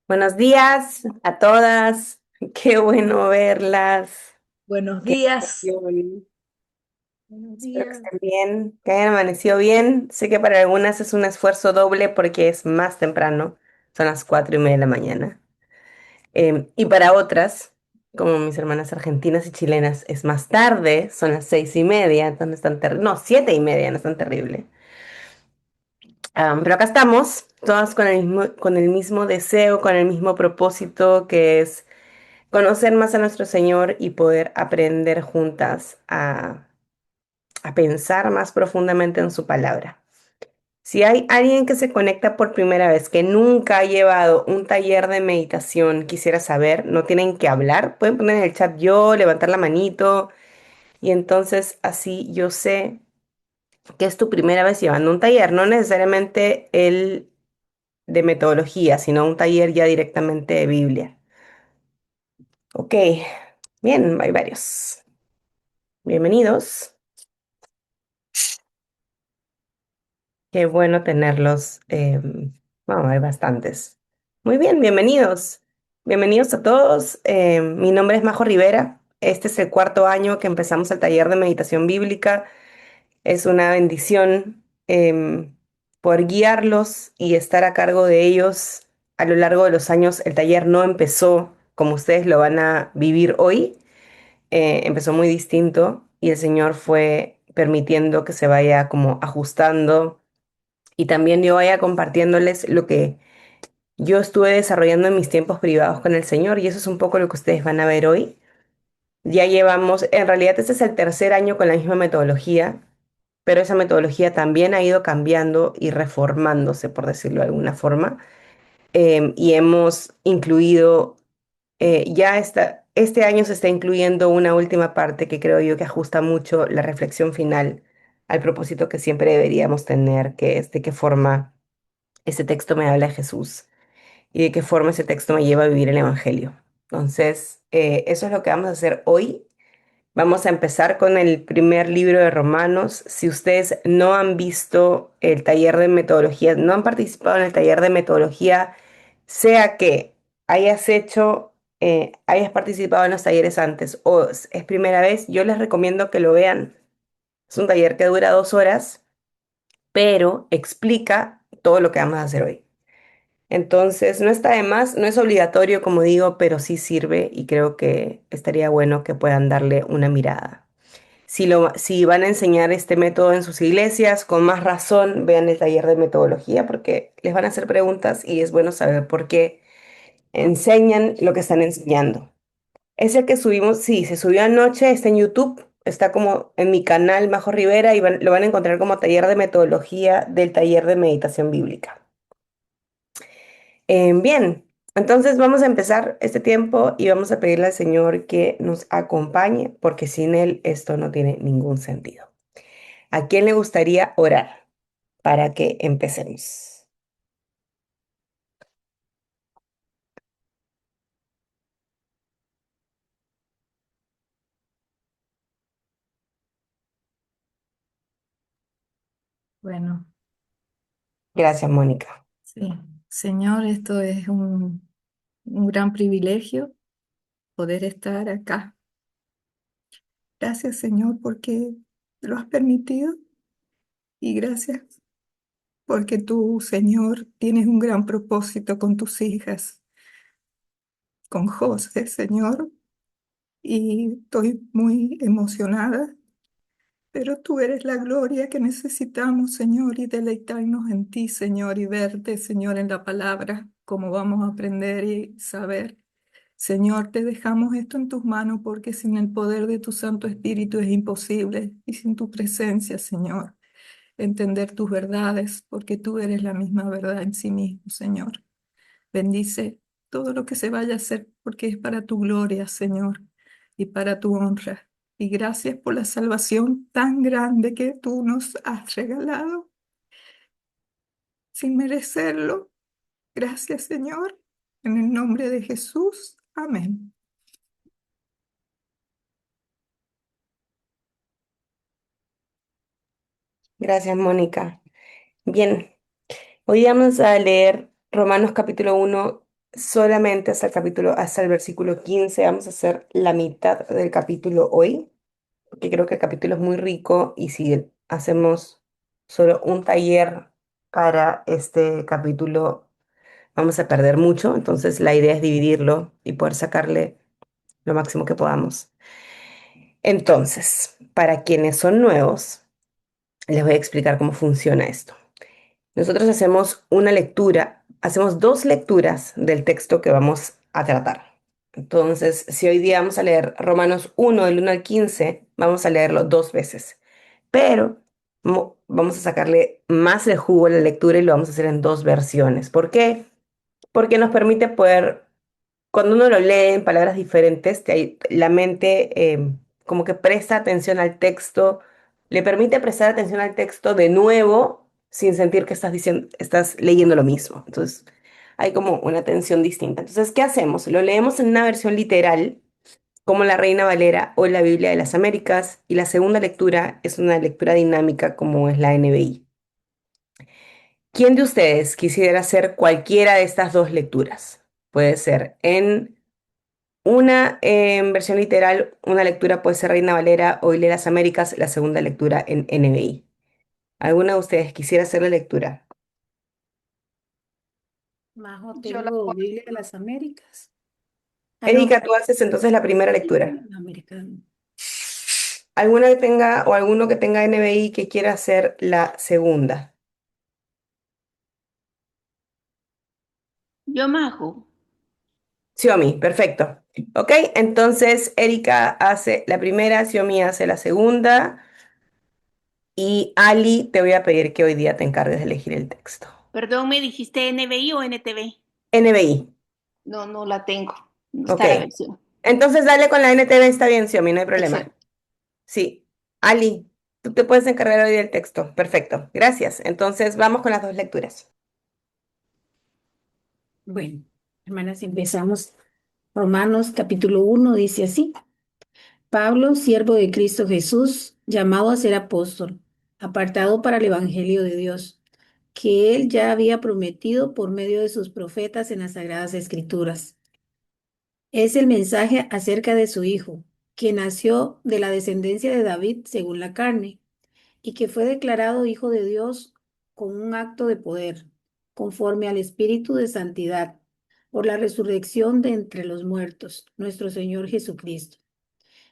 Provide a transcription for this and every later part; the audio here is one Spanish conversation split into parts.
Buenos días a todas. Qué bueno verlas. Buenos Qué días. emoción. Buenos Espero que días. estén bien, que hayan amanecido bien. Sé que para algunas es un esfuerzo doble porque es más temprano. Son las 4:30 de la mañana. Y para otras, como mis hermanas argentinas y chilenas, es más tarde. Son las 6:30. Entonces no es tan terrible. No, 7:30, no es tan terrible. Pero acá estamos, todas con el mismo deseo, con el mismo propósito, que es conocer más a nuestro Señor y poder aprender juntas a pensar más profundamente en su palabra. Si hay alguien que se conecta por primera vez, que nunca ha llevado un taller de meditación, quisiera saber, no tienen que hablar, pueden poner en el chat yo, levantar la manito, y entonces así yo sé que es tu primera vez llevando un taller, no necesariamente el de metodología, sino un taller ya directamente de Biblia. Ok, bien, hay varios. Bienvenidos. Qué bueno tenerlos. Bueno, hay bastantes. Muy bien, bienvenidos. Bienvenidos a todos. Mi nombre es Majo Rivera. Este es el cuarto año que empezamos el taller de meditación bíblica. Es una bendición poder guiarlos y estar a cargo de ellos a lo largo de los años. El taller no empezó como ustedes lo van a vivir hoy. Empezó muy distinto y el Señor fue permitiendo que se vaya como ajustando y también yo vaya compartiéndoles lo que yo estuve desarrollando en mis tiempos privados con el Señor, y eso es un poco lo que ustedes van a ver hoy. Ya llevamos, en realidad este es el tercer año con la misma metodología, pero esa metodología también ha ido cambiando y reformándose, por decirlo de alguna forma. Y hemos incluido, este año se está incluyendo una última parte que creo yo que ajusta mucho la reflexión final al propósito que siempre deberíamos tener, que es de qué forma ese texto me habla de Jesús y de qué forma ese texto me lleva a vivir el Evangelio. Entonces, eso es lo que vamos a hacer hoy. Vamos a empezar con el primer libro de Romanos. Si ustedes no han visto el taller de metodología, no han participado en el taller de metodología, sea que hayas participado en los talleres antes o es primera vez, yo les recomiendo que lo vean. Es un taller que dura 2 horas, pero explica todo lo que vamos a hacer hoy. Entonces, no está de más, no es obligatorio, como digo, pero sí sirve y creo que estaría bueno que puedan darle una mirada. Si van a enseñar este método en sus iglesias, con más razón, vean el taller de metodología porque les van a hacer preguntas y es bueno saber por qué enseñan lo que están enseñando. Ese que subimos, sí, se subió anoche, está en YouTube, está como en mi canal Majo Rivera y lo van a encontrar como taller de metodología del taller de meditación bíblica. Bien, entonces vamos a empezar este tiempo y vamos a pedirle al Señor que nos acompañe, porque sin Él esto no tiene ningún sentido. ¿A quién le gustaría orar para que empecemos? Bueno, Gracias, Mónica. sí. Señor, esto es un gran privilegio poder estar acá. Gracias, Señor, porque lo has permitido y gracias porque tú, Señor, tienes un gran propósito con tus hijas, con José, Señor, y estoy muy emocionada. Pero tú eres la gloria que necesitamos, Señor, y deleitarnos en ti, Señor, y verte, Señor, en la palabra, como vamos a aprender y saber. Señor, te dejamos esto en tus manos porque sin el poder de tu Santo Espíritu es imposible y sin tu presencia, Señor, entender tus verdades, porque tú eres la misma verdad en sí mismo, Señor. Bendice todo lo que se vaya a hacer porque es para tu gloria, Señor, y para tu honra. Y gracias por la salvación tan grande que tú nos has regalado sin merecerlo. Gracias, Señor. En el nombre de Jesús. Amén. Gracias, Mónica. Bien, hoy vamos a leer Romanos capítulo 1, solamente hasta hasta el versículo 15. Vamos a hacer la mitad del capítulo hoy, porque creo que el capítulo es muy rico y si hacemos solo un taller para este capítulo, vamos a perder mucho. Entonces, la idea es dividirlo y poder sacarle lo máximo que podamos. Entonces, para quienes son nuevos, les voy a explicar cómo funciona esto. Nosotros hacemos una lectura, hacemos dos lecturas del texto que vamos a tratar. Entonces, si hoy día vamos a leer Romanos 1 del 1 al 15, vamos a leerlo dos veces. Pero vamos a sacarle más de jugo a la lectura y lo vamos a hacer en dos versiones. ¿Por qué? Porque nos permite poder cuando uno lo lee en palabras diferentes, la mente como que presta atención al texto, le permite prestar atención al texto de nuevo sin sentir que estás diciendo, estás leyendo lo mismo. Entonces, hay como una atención distinta. Entonces, ¿qué hacemos? Lo leemos en una versión literal, como la Reina Valera o la Biblia de las Américas, y la segunda lectura es una lectura dinámica como es la NBI. ¿Quién de ustedes quisiera hacer cualquiera de estas dos lecturas? Puede ser en una versión literal, una lectura puede ser Reina Valera o Biblia de las Américas, la segunda lectura en NBI. ¿Alguna de ustedes quisiera hacer la lectura? Majo, Yo la tengo puedo Biblia de las Américas. Ah, no, Erika, tú haces entonces la primera Biblia lectura. americana. ¿Alguna que tenga o alguno que tenga NBI que quiera hacer la segunda? Yo, Majo, Xiomi, perfecto. Ok, entonces Erika hace la primera, Xiomi hace la segunda y Ali, te voy a pedir que hoy día te encargues de elegir el texto. perdón, ¿me dijiste NBI o NTV? NBI, No, no la tengo. No ok. está la versión. Entonces dale con la NTV, está bien, Xiomi, no hay problema. Excelente. Sí, Ali, tú te puedes encargar hoy del texto. Perfecto, gracias. Entonces vamos con las dos lecturas. Bueno, hermanas, empezamos. Romanos capítulo 1 dice así. Pablo, siervo de Cristo Jesús, llamado a ser apóstol, apartado para el Evangelio de Dios, que él ya había prometido por medio de sus profetas en las Sagradas Escrituras. Es el mensaje acerca de su Hijo, que nació de la descendencia de David según la carne y que fue declarado Hijo de Dios con un acto de poder, conforme al Espíritu de Santidad, por la resurrección de entre los muertos, nuestro Señor Jesucristo.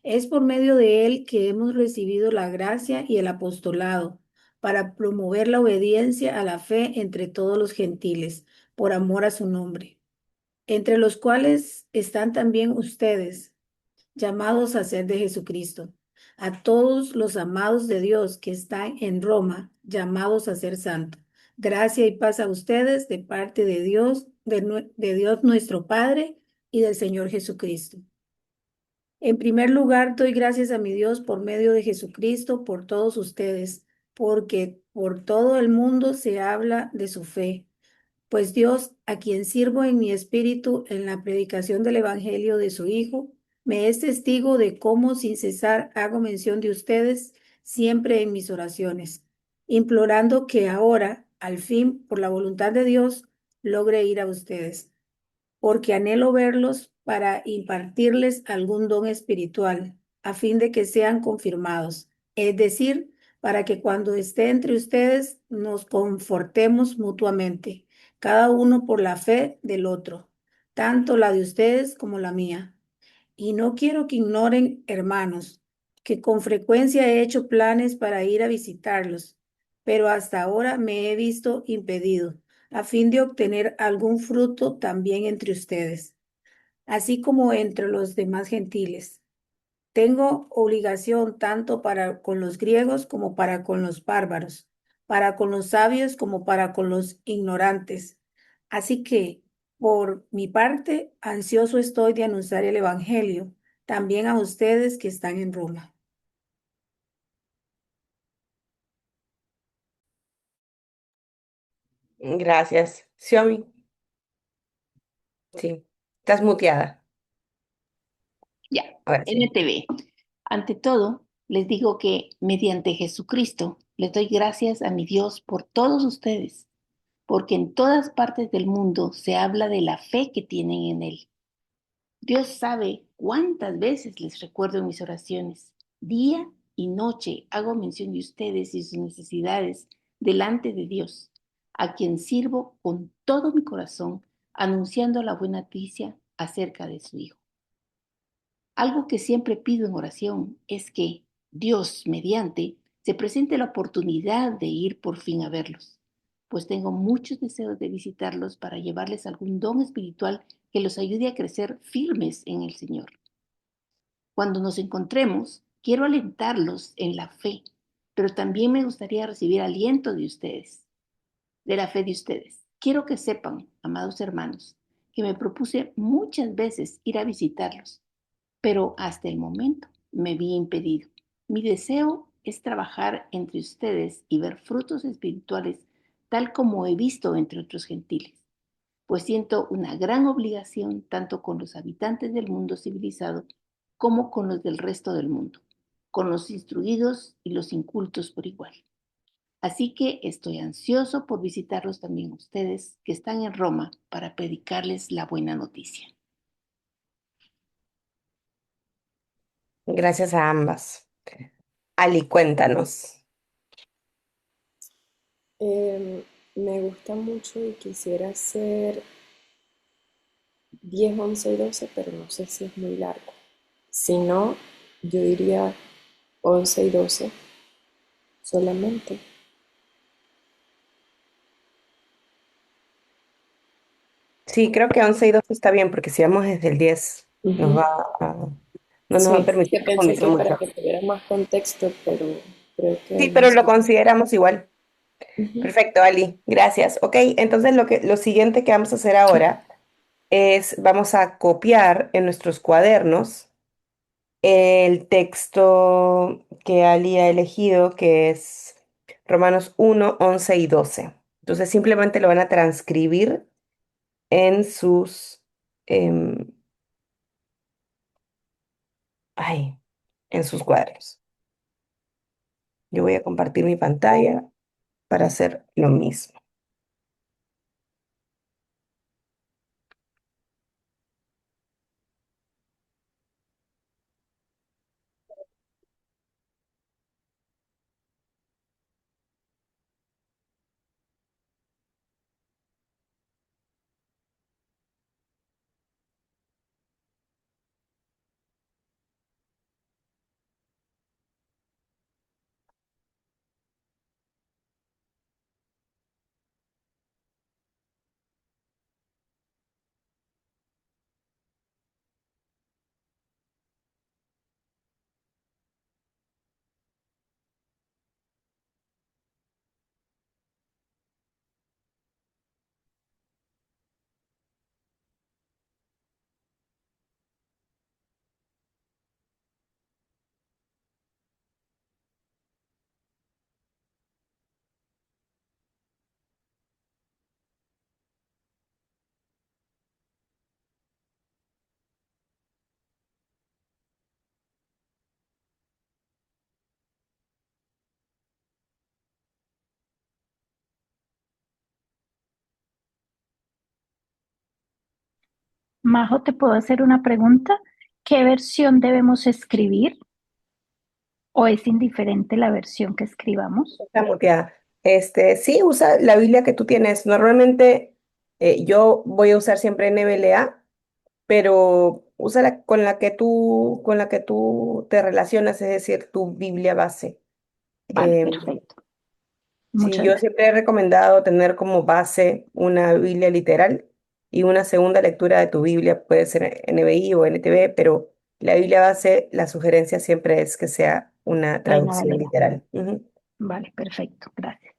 Es por medio de él que hemos recibido la gracia y el apostolado para promover la obediencia a la fe entre todos los gentiles, por amor a su nombre, entre los cuales están también ustedes llamados a ser de Jesucristo. A todos los amados de Dios que están en Roma, llamados a ser santos. Gracia y paz a ustedes de parte de Dios, de Dios nuestro Padre y del Señor Jesucristo. En primer lugar, doy gracias a mi Dios por medio de Jesucristo por todos ustedes, porque por todo el mundo se habla de su fe, pues Dios, a quien sirvo en mi espíritu en la predicación del Evangelio de su Hijo, me es testigo de cómo sin cesar hago mención de ustedes siempre en mis oraciones, implorando que ahora, al fin, por la voluntad de Dios, logre ir a ustedes, porque anhelo verlos para impartirles algún don espiritual, a fin de que sean confirmados, es decir, para que cuando esté entre ustedes nos confortemos mutuamente, cada uno por la fe del otro, tanto la de ustedes como la mía. Y no quiero que ignoren, hermanos, que con frecuencia he hecho planes para ir a visitarlos, pero hasta ahora me he visto impedido, a fin de obtener algún fruto también entre ustedes, así como entre los demás gentiles. Tengo obligación tanto para con los griegos como para con los bárbaros, para con los sabios como para con los ignorantes. Así que, por mi parte, ansioso estoy de anunciar el Evangelio también a ustedes que están en Roma. Gracias. Xiomi, sí, estás muteada. Ya, Ahora sí. NTV. Ante todo, les digo que mediante Jesucristo les doy gracias a mi Dios por todos ustedes, porque en todas partes del mundo se habla de la fe que tienen en Él. Dios sabe cuántas veces les recuerdo en mis oraciones. Día y noche hago mención de ustedes y sus necesidades delante de Dios, a quien sirvo con todo mi corazón, anunciando la buena noticia acerca de su Hijo. Algo que siempre pido en oración es que Dios, mediante, se presente la oportunidad de ir por fin a verlos, pues tengo muchos deseos de visitarlos para llevarles algún don espiritual que los ayude a crecer firmes en el Señor. Cuando nos encontremos, quiero alentarlos en la fe, pero también me gustaría recibir aliento de ustedes, de la fe de ustedes. Quiero que sepan, amados hermanos, que me propuse muchas veces ir a visitarlos, pero hasta el momento me vi impedido. Mi deseo es trabajar entre ustedes y ver frutos espirituales tal como he visto entre otros gentiles, pues siento una gran obligación tanto con los habitantes del mundo civilizado como con los del resto del mundo, con los instruidos y los incultos por igual. Así que estoy ansioso por visitarlos también a ustedes que están en Roma para predicarles la buena noticia. Gracias a ambas. Ali, cuéntanos. Me gusta mucho y quisiera hacer 10, 11 y 12, pero no sé si es muy largo. Si no, yo diría 11 y 12 solamente. Sí, creo que 11 y 12 está bien, porque si vamos desde el 10 nos Ujú. va a, no nos va a Sí, permitir que pensé profundizar que para mucho. que tuviera más contexto, pero creo que Sí, pero 11. lo consideramos igual. Ujú. Perfecto, Ali, gracias. Ok, entonces lo siguiente que vamos a hacer ahora es, vamos a copiar en nuestros cuadernos el texto que Ali ha elegido, que es Romanos 1, 11 y 12. Entonces simplemente lo van a transcribir en em, ay, en sus cuadernos. Yo voy a compartir mi pantalla para hacer lo mismo. Majo, ¿te puedo hacer una pregunta? ¿Qué versión debemos escribir? ¿O es indiferente la versión que escribamos? Está muteada. Sí, usa la Biblia que tú tienes. Normalmente yo voy a usar siempre NBLA, pero usa con la que tú te relacionas, es decir, tu Biblia base. Vale, Em, perfecto. sí, Muchas yo gracias. siempre he recomendado tener como base una Biblia literal y una segunda lectura de tu Biblia, puede ser NBI o NTV, pero la Biblia base, la sugerencia siempre es que sea una Reina traducción Valera. literal. Ujú. Vale, perfecto. Gracias.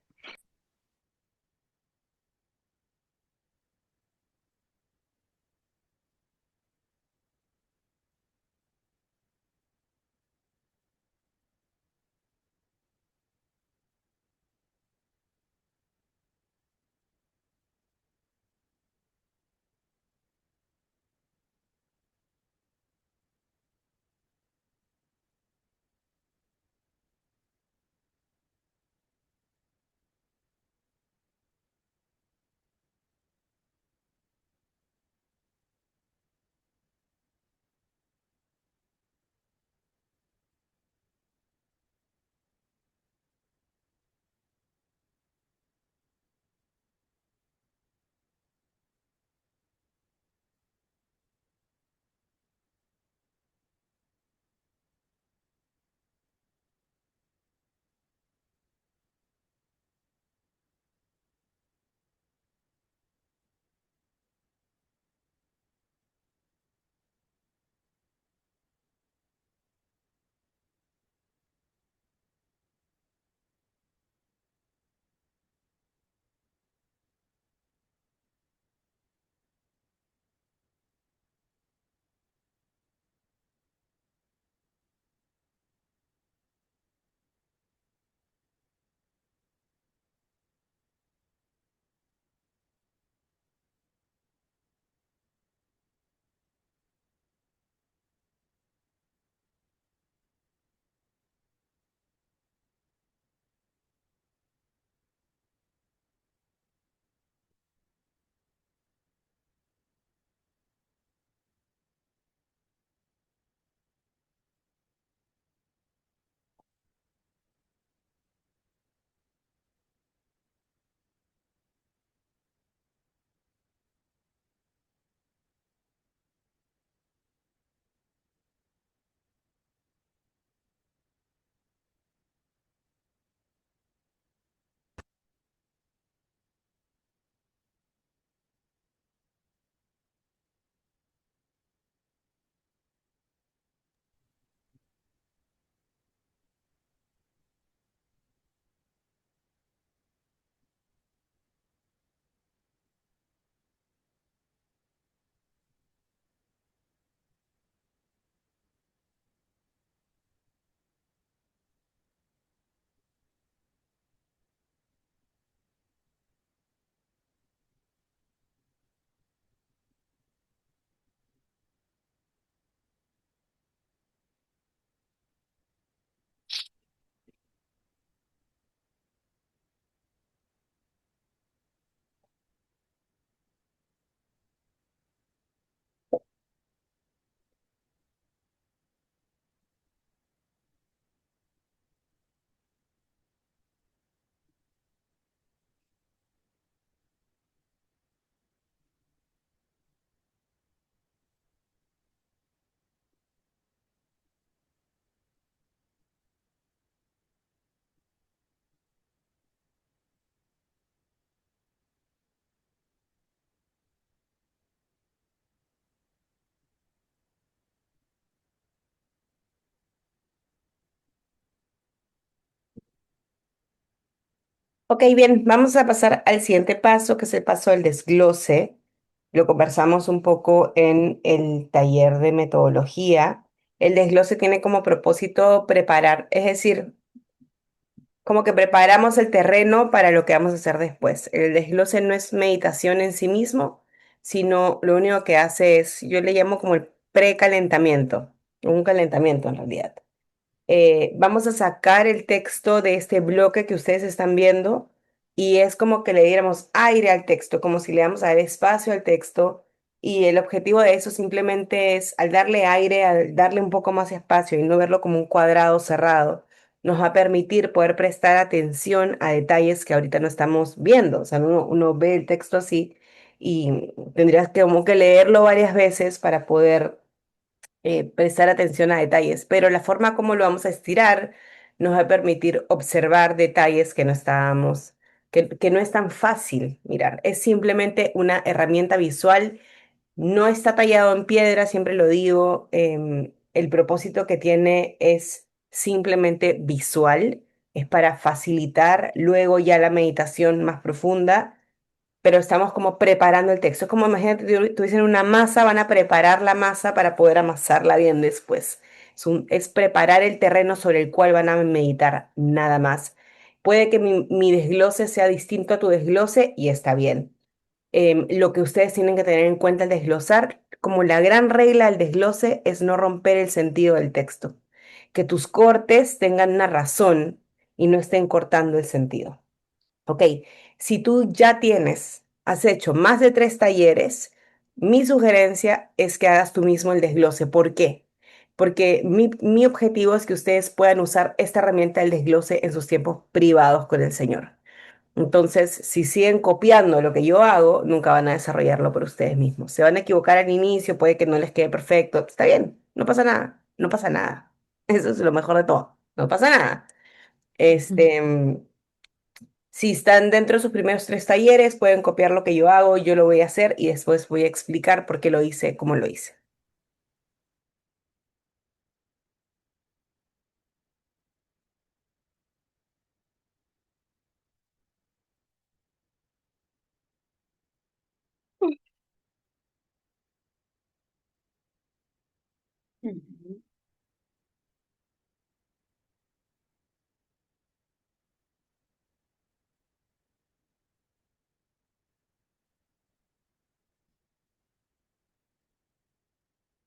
Ok, bien, vamos a pasar al siguiente paso, que es el paso del desglose. Lo conversamos un poco en el taller de metodología. El desglose tiene como propósito preparar, es decir, como que preparamos el terreno para lo que vamos a hacer después. El desglose no es meditación en sí mismo, sino lo único que hace es, yo le llamo como el precalentamiento, un calentamiento en realidad. Vamos a sacar el texto de este bloque que ustedes están viendo y es como que le diéramos aire al texto, como si le damos a dar espacio al texto y el objetivo de eso simplemente es al darle aire, al darle un poco más espacio y no verlo como un cuadrado cerrado, nos va a permitir poder prestar atención a detalles que ahorita no estamos viendo. O sea, uno ve el texto así y tendrías que como que leerlo varias veces para poder prestar atención a detalles, pero la forma como lo vamos a estirar nos va a permitir observar detalles que no estábamos, que no es tan fácil mirar. Es simplemente una herramienta visual, no está tallado en piedra, siempre lo digo, el propósito que tiene es simplemente visual, es para facilitar luego ya la meditación más profunda, pero estamos como preparando el texto. Es como imagínate, tuviesen una masa, van a preparar la masa para poder amasarla bien después. Es preparar el terreno sobre el cual van a meditar, nada más. Puede que mi desglose sea distinto a tu desglose y está bien. Lo que ustedes tienen que tener en cuenta al desglosar, como la gran regla del desglose, es no romper el sentido del texto. Que tus cortes tengan una razón y no estén cortando el sentido. Ok, si tú ya has hecho más de 3 talleres, mi sugerencia es que hagas tú mismo el desglose. ¿Por qué? Porque mi objetivo es que ustedes puedan usar esta herramienta del desglose en sus tiempos privados con el Señor. Entonces, si siguen copiando lo que yo hago, nunca van a desarrollarlo por ustedes mismos. Se van a equivocar al inicio, puede que no les quede perfecto. Está bien, no pasa nada, no pasa nada. Eso es lo mejor de todo, no pasa nada. Ujú. Este, si están dentro de sus primeros 3 talleres, pueden copiar lo que yo hago, yo lo voy a hacer y después voy a explicar por qué lo hice, cómo lo hice. Ujú.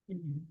Ujú.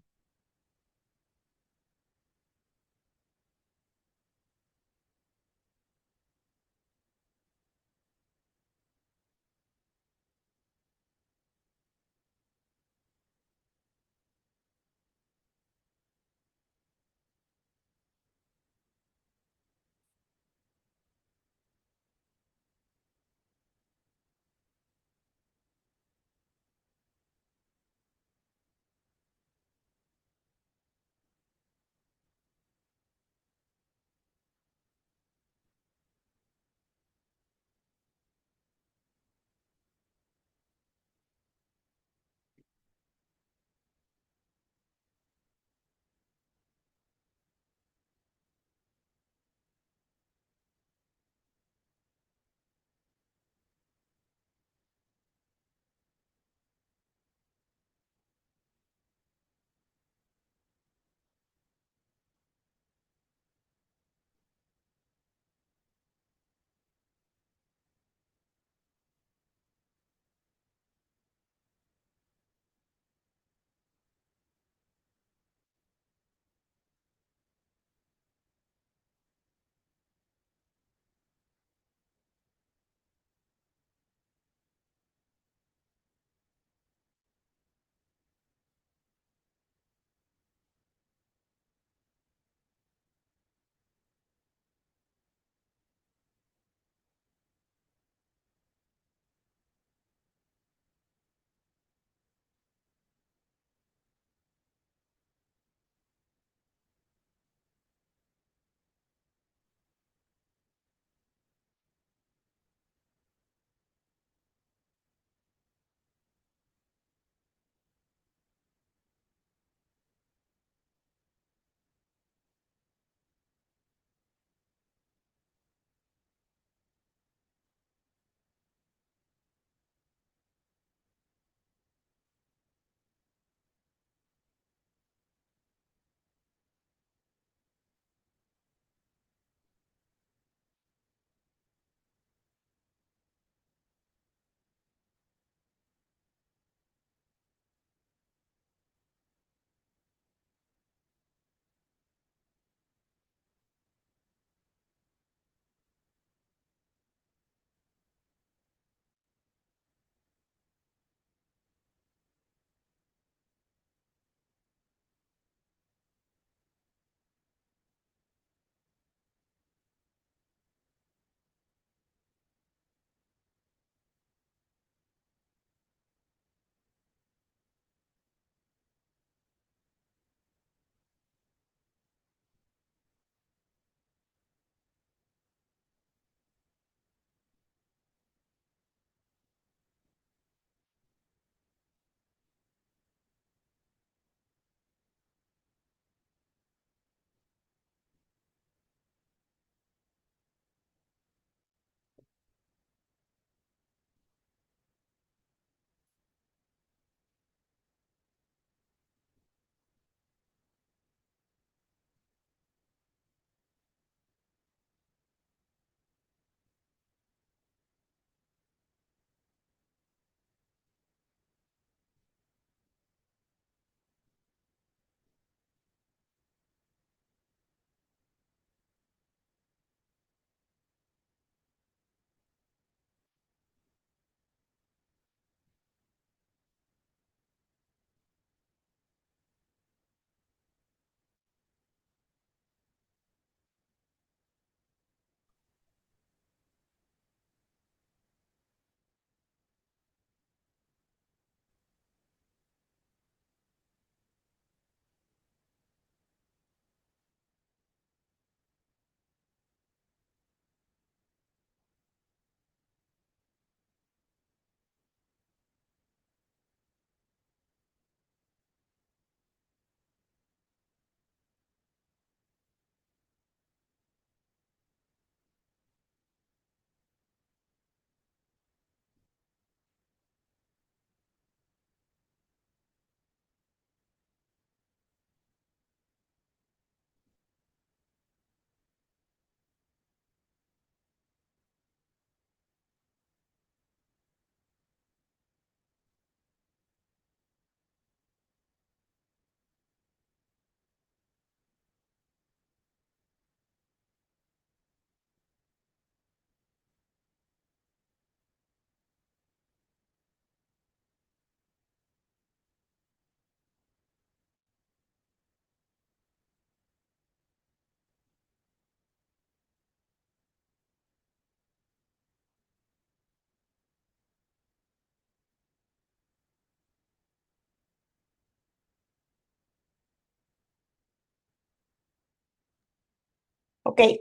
Ok,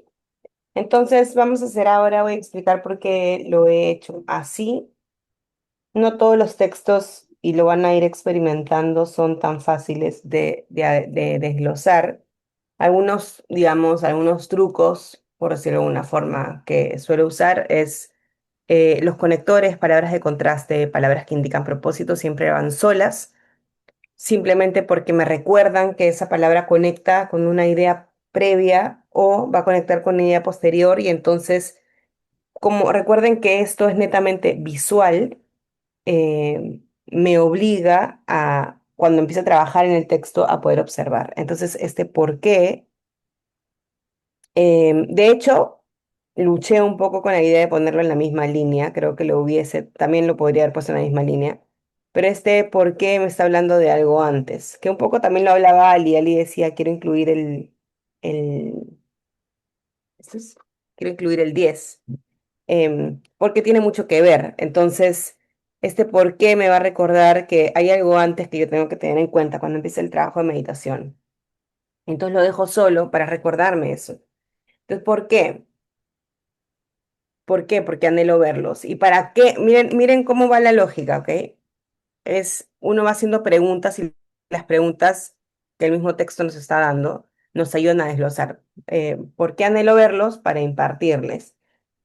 entonces vamos a hacer ahora, voy a explicar por qué lo he hecho así. No todos los textos, y lo van a ir experimentando, son tan fáciles de desglosar. Algunos, digamos, algunos trucos, por decirlo de alguna forma, que suelo usar es los conectores, palabras de contraste, palabras que indican propósito, siempre van solas, simplemente porque me recuerdan que esa palabra conecta con una idea previa o va a conectar con una idea posterior y entonces, como recuerden que esto es netamente visual, me obliga a, cuando empiezo a trabajar en el texto, a poder observar. Entonces, este por qué, de hecho, luché un poco con la idea de ponerlo en la misma línea, creo que lo hubiese, también lo podría haber puesto en la misma línea, pero este por qué me está hablando de algo antes, que un poco también lo hablaba Ali decía, quiero incluir el, esto es, quiero incluir el 10 porque tiene mucho que ver. Entonces, este por qué me va a recordar que hay algo antes que yo tengo que tener en cuenta cuando empiece el trabajo de meditación. Entonces lo dejo solo para recordarme eso. Entonces, ¿por qué? ¿Por qué? Porque anhelo verlos. ¿Y para qué? Miren, miren cómo va la lógica, ¿ok? Es, uno va haciendo preguntas y las preguntas que el mismo texto nos está dando nos ayudan a desglosar. ¿Por qué anhelo verlos? Para impartirles.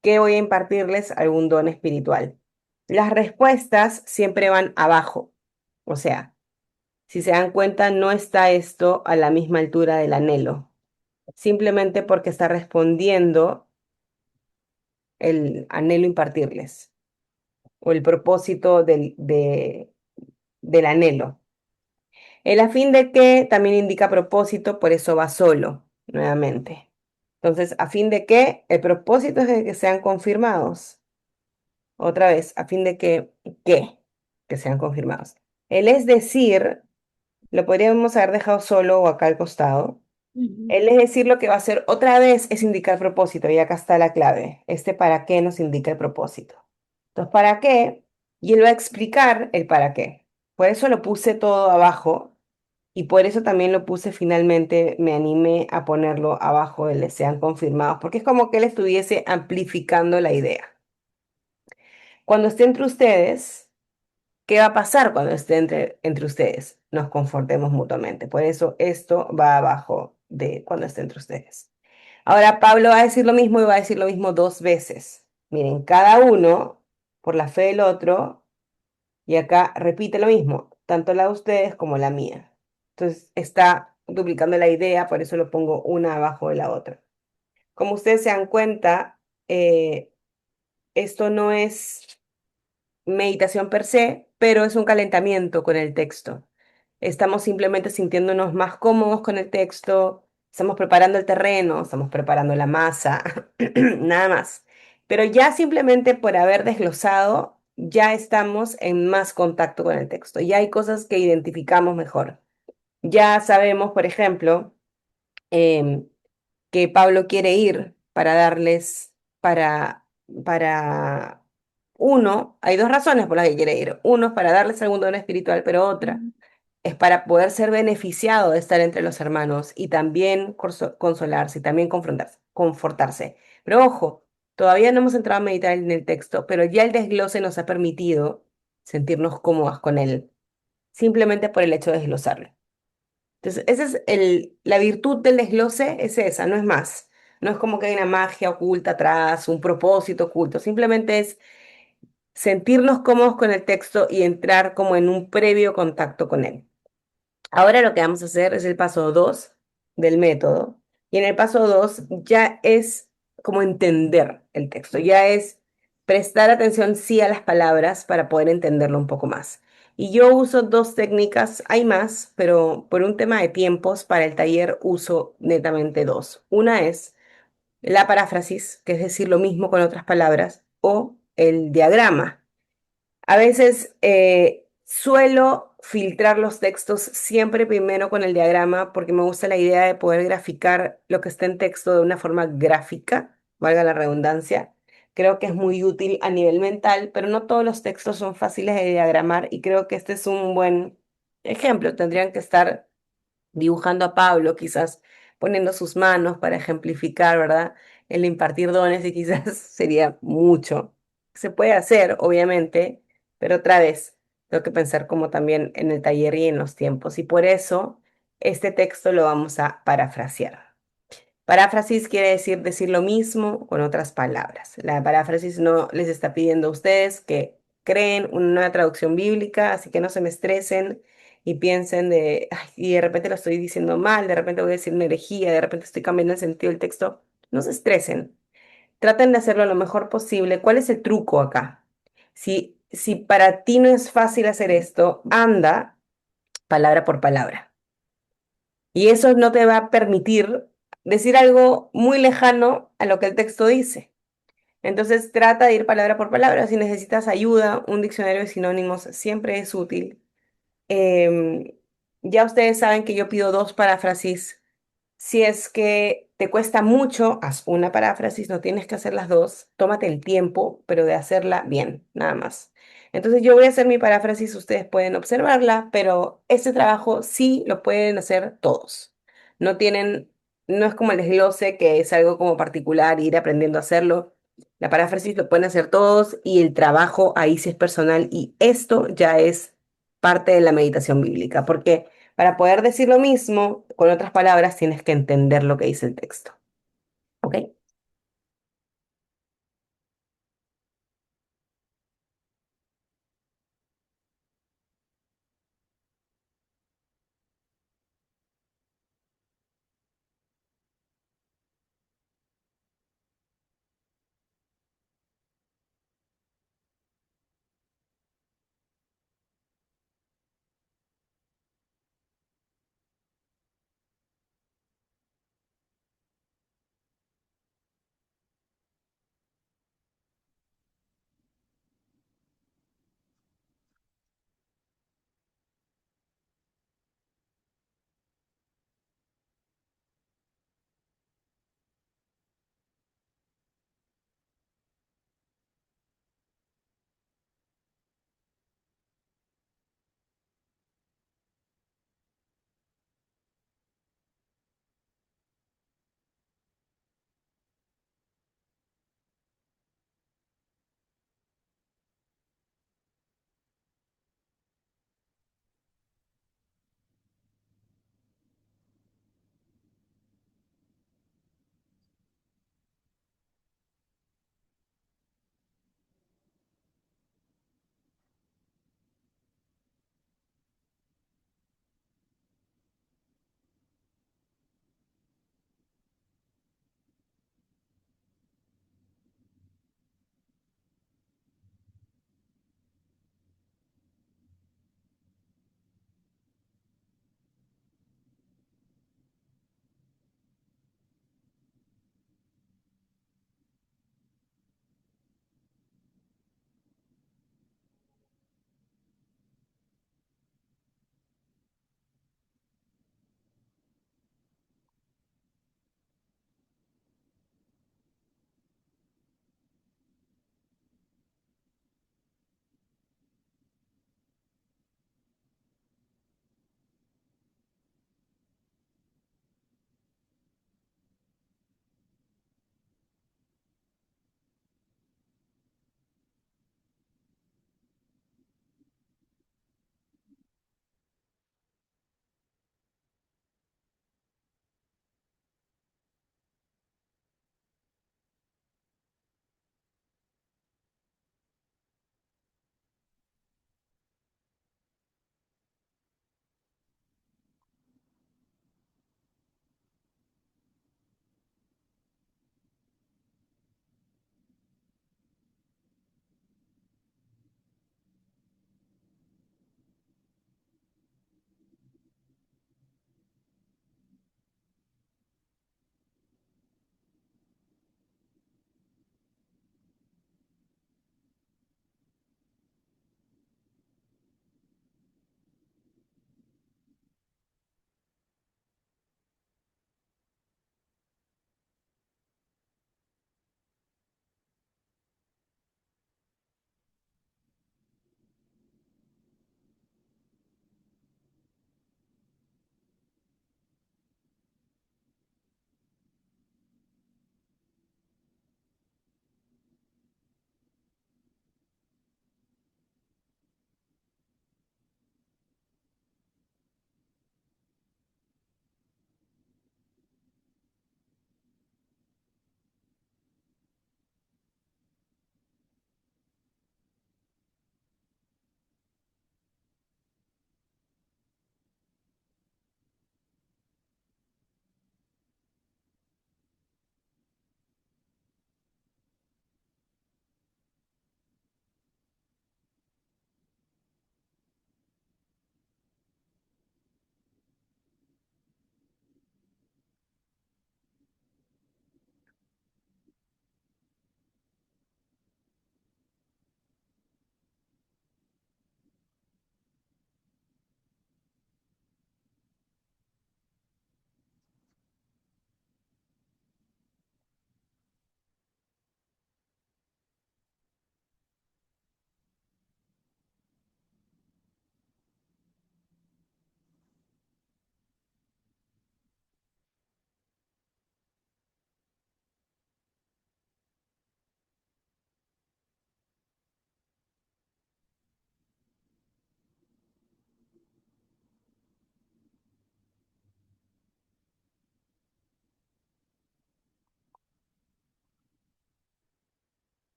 ¿Qué voy a impartirles? Algún don espiritual. Las respuestas siempre van abajo. O sea, si se dan cuenta, no está esto a la misma altura del anhelo, simplemente porque está respondiendo el anhelo impartirles o el propósito del anhelo. El a fin de que también indica propósito, por eso va solo, nuevamente. Entonces, a fin de que el propósito es de que sean confirmados. Otra vez, a fin de que, que sean confirmados. El es decir, lo podríamos haber dejado solo o acá al costado. Ujú. El es decir, lo que va a hacer otra vez es indicar propósito, y acá está la clave. Este para qué nos indica el propósito. Entonces, ¿para qué? Y él va a explicar el para qué. Por eso lo puse todo abajo y por eso también lo puse finalmente, me animé a ponerlo abajo del sean confirmados, porque es como que él estuviese amplificando la idea. Cuando esté entre ustedes, ¿qué va a pasar cuando esté entre ustedes? Nos confortemos mutuamente. Por eso esto va abajo de cuando esté entre ustedes. Ahora Pablo va a decir lo mismo y va a decir lo mismo dos veces. Miren, cada uno por la fe del otro, y acá repite lo mismo, tanto la de ustedes como la mía. Entonces está duplicando la idea, por eso lo pongo una abajo de la otra. Como ustedes se dan cuenta, esto no es meditación per se, pero es un calentamiento con el texto. Estamos simplemente sintiéndonos más cómodos con el texto, estamos preparando el terreno, estamos preparando la masa, nada más. Pero ya simplemente por haber desglosado, ya estamos en más contacto con el texto, ya hay cosas que identificamos mejor. Ya sabemos, por ejemplo, em, que Pablo quiere ir para darles, para uno, hay dos razones por las que quiere ir. Uno es para darles algún don espiritual, pero otra es para poder ser beneficiado de estar entre los hermanos y también consolarse y también confortarse. Pero ojo, todavía no hemos entrado a meditar en el texto, pero ya el desglose nos ha permitido sentirnos cómodas con él, simplemente por el hecho de desglosarlo. Entonces, esa es la virtud del desglose, es esa, no es más. No es como que hay una magia oculta atrás, un propósito oculto, simplemente es sentirnos cómodos con el texto y entrar como en un previo contacto con él. Ahora lo que vamos a hacer es el paso 2 del método. Y en el paso 2 ya es como entender el texto, ya es prestar atención sí a las palabras para poder entenderlo un poco más. Y yo uso dos técnicas, hay más, pero por un tema de tiempos para el taller uso netamente dos. Una es la paráfrasis, que es decir lo mismo con otras palabras, o el diagrama. A veces suelo filtrar los textos siempre primero con el diagrama porque me gusta la idea de poder graficar lo que está en texto de una forma gráfica, valga la redundancia. Creo que es muy útil a nivel mental, pero no todos los textos son fáciles de diagramar y creo que este es un buen ejemplo. Tendrían que estar dibujando a Pablo quizás poniendo sus manos para ejemplificar, ¿verdad? El impartir dones y quizás sería mucho. Se puede hacer, obviamente, pero otra vez, tengo que pensar como también en el taller y en los tiempos. Y por eso este texto lo vamos a parafrasear. Paráfrasis quiere decir lo mismo con otras palabras. La paráfrasis no les está pidiendo a ustedes que creen una nueva traducción bíblica, así que no se me estresen y piensen de, ay, y de repente lo estoy diciendo mal, de repente voy a decir una herejía, de repente estoy cambiando el sentido del texto. No se estresen. Traten de hacerlo lo mejor posible. ¿Cuál es el truco acá? Si para ti no es fácil hacer esto, anda palabra por palabra. Y eso no te va a permitir decir algo muy lejano a lo que el texto dice. Entonces trata de ir palabra por palabra. Si necesitas ayuda, un diccionario de sinónimos siempre es útil. Em, ya ustedes saben que yo pido dos paráfrasis. Si es que te cuesta mucho, haz una paráfrasis, no tienes que hacer las dos. Tómate el tiempo, pero de hacerla bien, nada más. Entonces yo voy a hacer mi paráfrasis, ustedes pueden observarla, pero este trabajo sí lo pueden hacer todos. No tienen, no es como el desglose, que es algo como particular, ir aprendiendo a hacerlo. La paráfrasis lo pueden hacer todos y el trabajo ahí sí es personal y esto ya es parte de la meditación bíblica, porque para poder decir lo mismo, con otras palabras, tienes que entender lo que dice el texto. ¿Ok?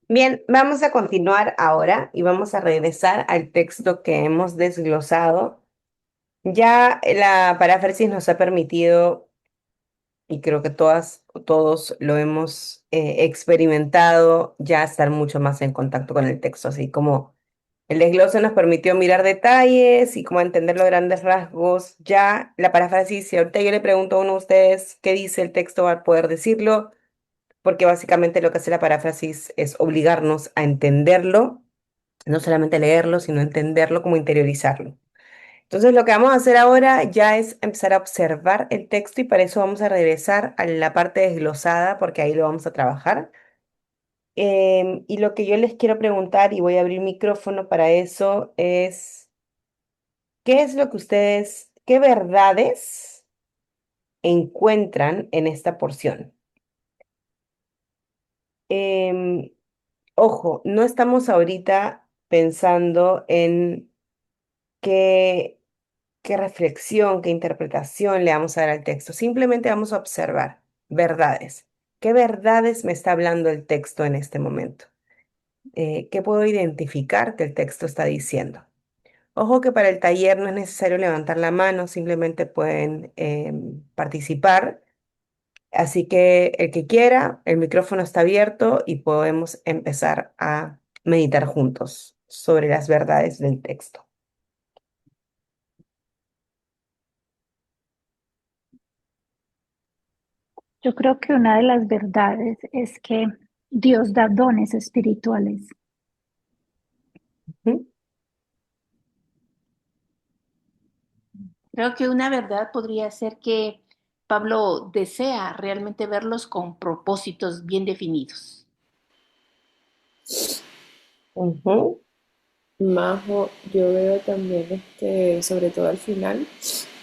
Bien, vamos a continuar ahora y vamos a regresar al texto que hemos desglosado. Ya la paráfrasis nos ha permitido, y creo que todas, todos lo hemos experimentado, ya estar mucho más en contacto con el texto, así como el desglose nos permitió mirar detalles y como entender los grandes rasgos. Ya la paráfrasis, si ahorita yo le pregunto a uno de ustedes qué dice el texto, va a poder decirlo, porque básicamente lo que hace la paráfrasis es obligarnos a entenderlo, no solamente leerlo, sino entenderlo como interiorizarlo. Entonces, lo que vamos a hacer ahora ya es empezar a observar el texto y para eso vamos a regresar a la parte desglosada porque ahí lo vamos a trabajar. Y lo que yo les quiero preguntar, y voy a abrir micrófono para eso, es, ¿qué es lo que ustedes, qué verdades encuentran en esta porción? Em, Ojo, no estamos ahorita pensando en qué qué reflexión, qué interpretación le vamos a dar al texto. Simplemente vamos a observar verdades. ¿Qué verdades me está hablando el texto en este momento? ¿Qué puedo identificar que el texto está diciendo? Ojo que para el taller no es necesario levantar la mano, simplemente pueden participar. Así que el que quiera, el micrófono está abierto y podemos empezar a meditar juntos sobre las verdades del texto. Yo creo que una de las verdades es que Dios da dones espirituales. ¿Mm? Creo que una verdad podría ser que Pablo desea realmente verlos con propósitos bien definidos. Ujú. Majo, yo veo también, sobre todo al final,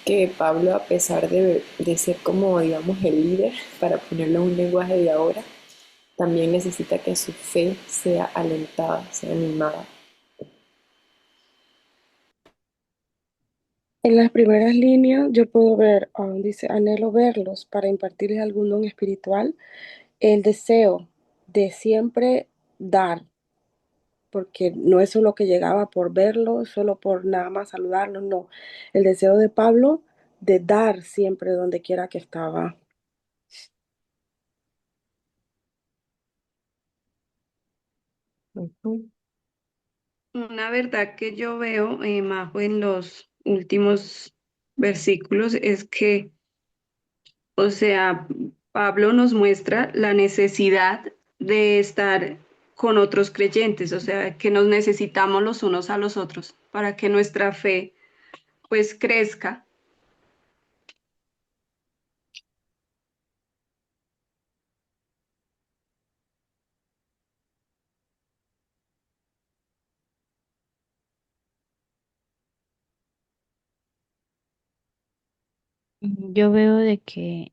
que Pablo, a pesar de ser como, digamos, el líder, para ponerlo en un lenguaje de ahora, también necesita que su fe sea alentada, sea animada. En las primeras líneas yo puedo ver, dice, anhelo verlos para impartirles algún don espiritual, el deseo de siempre dar, porque no es solo que llegaba por verlo, solo por nada más saludarlos, no. El deseo de Pablo de dar siempre donde quiera que estaba. Ujú. Una verdad que yo veo, Majo, en los últimos versículos es que, o sea, Pablo nos muestra la necesidad de estar con otros creyentes, o sea, que nos necesitamos los unos a los otros para que nuestra fe pues crezca. Yo veo de que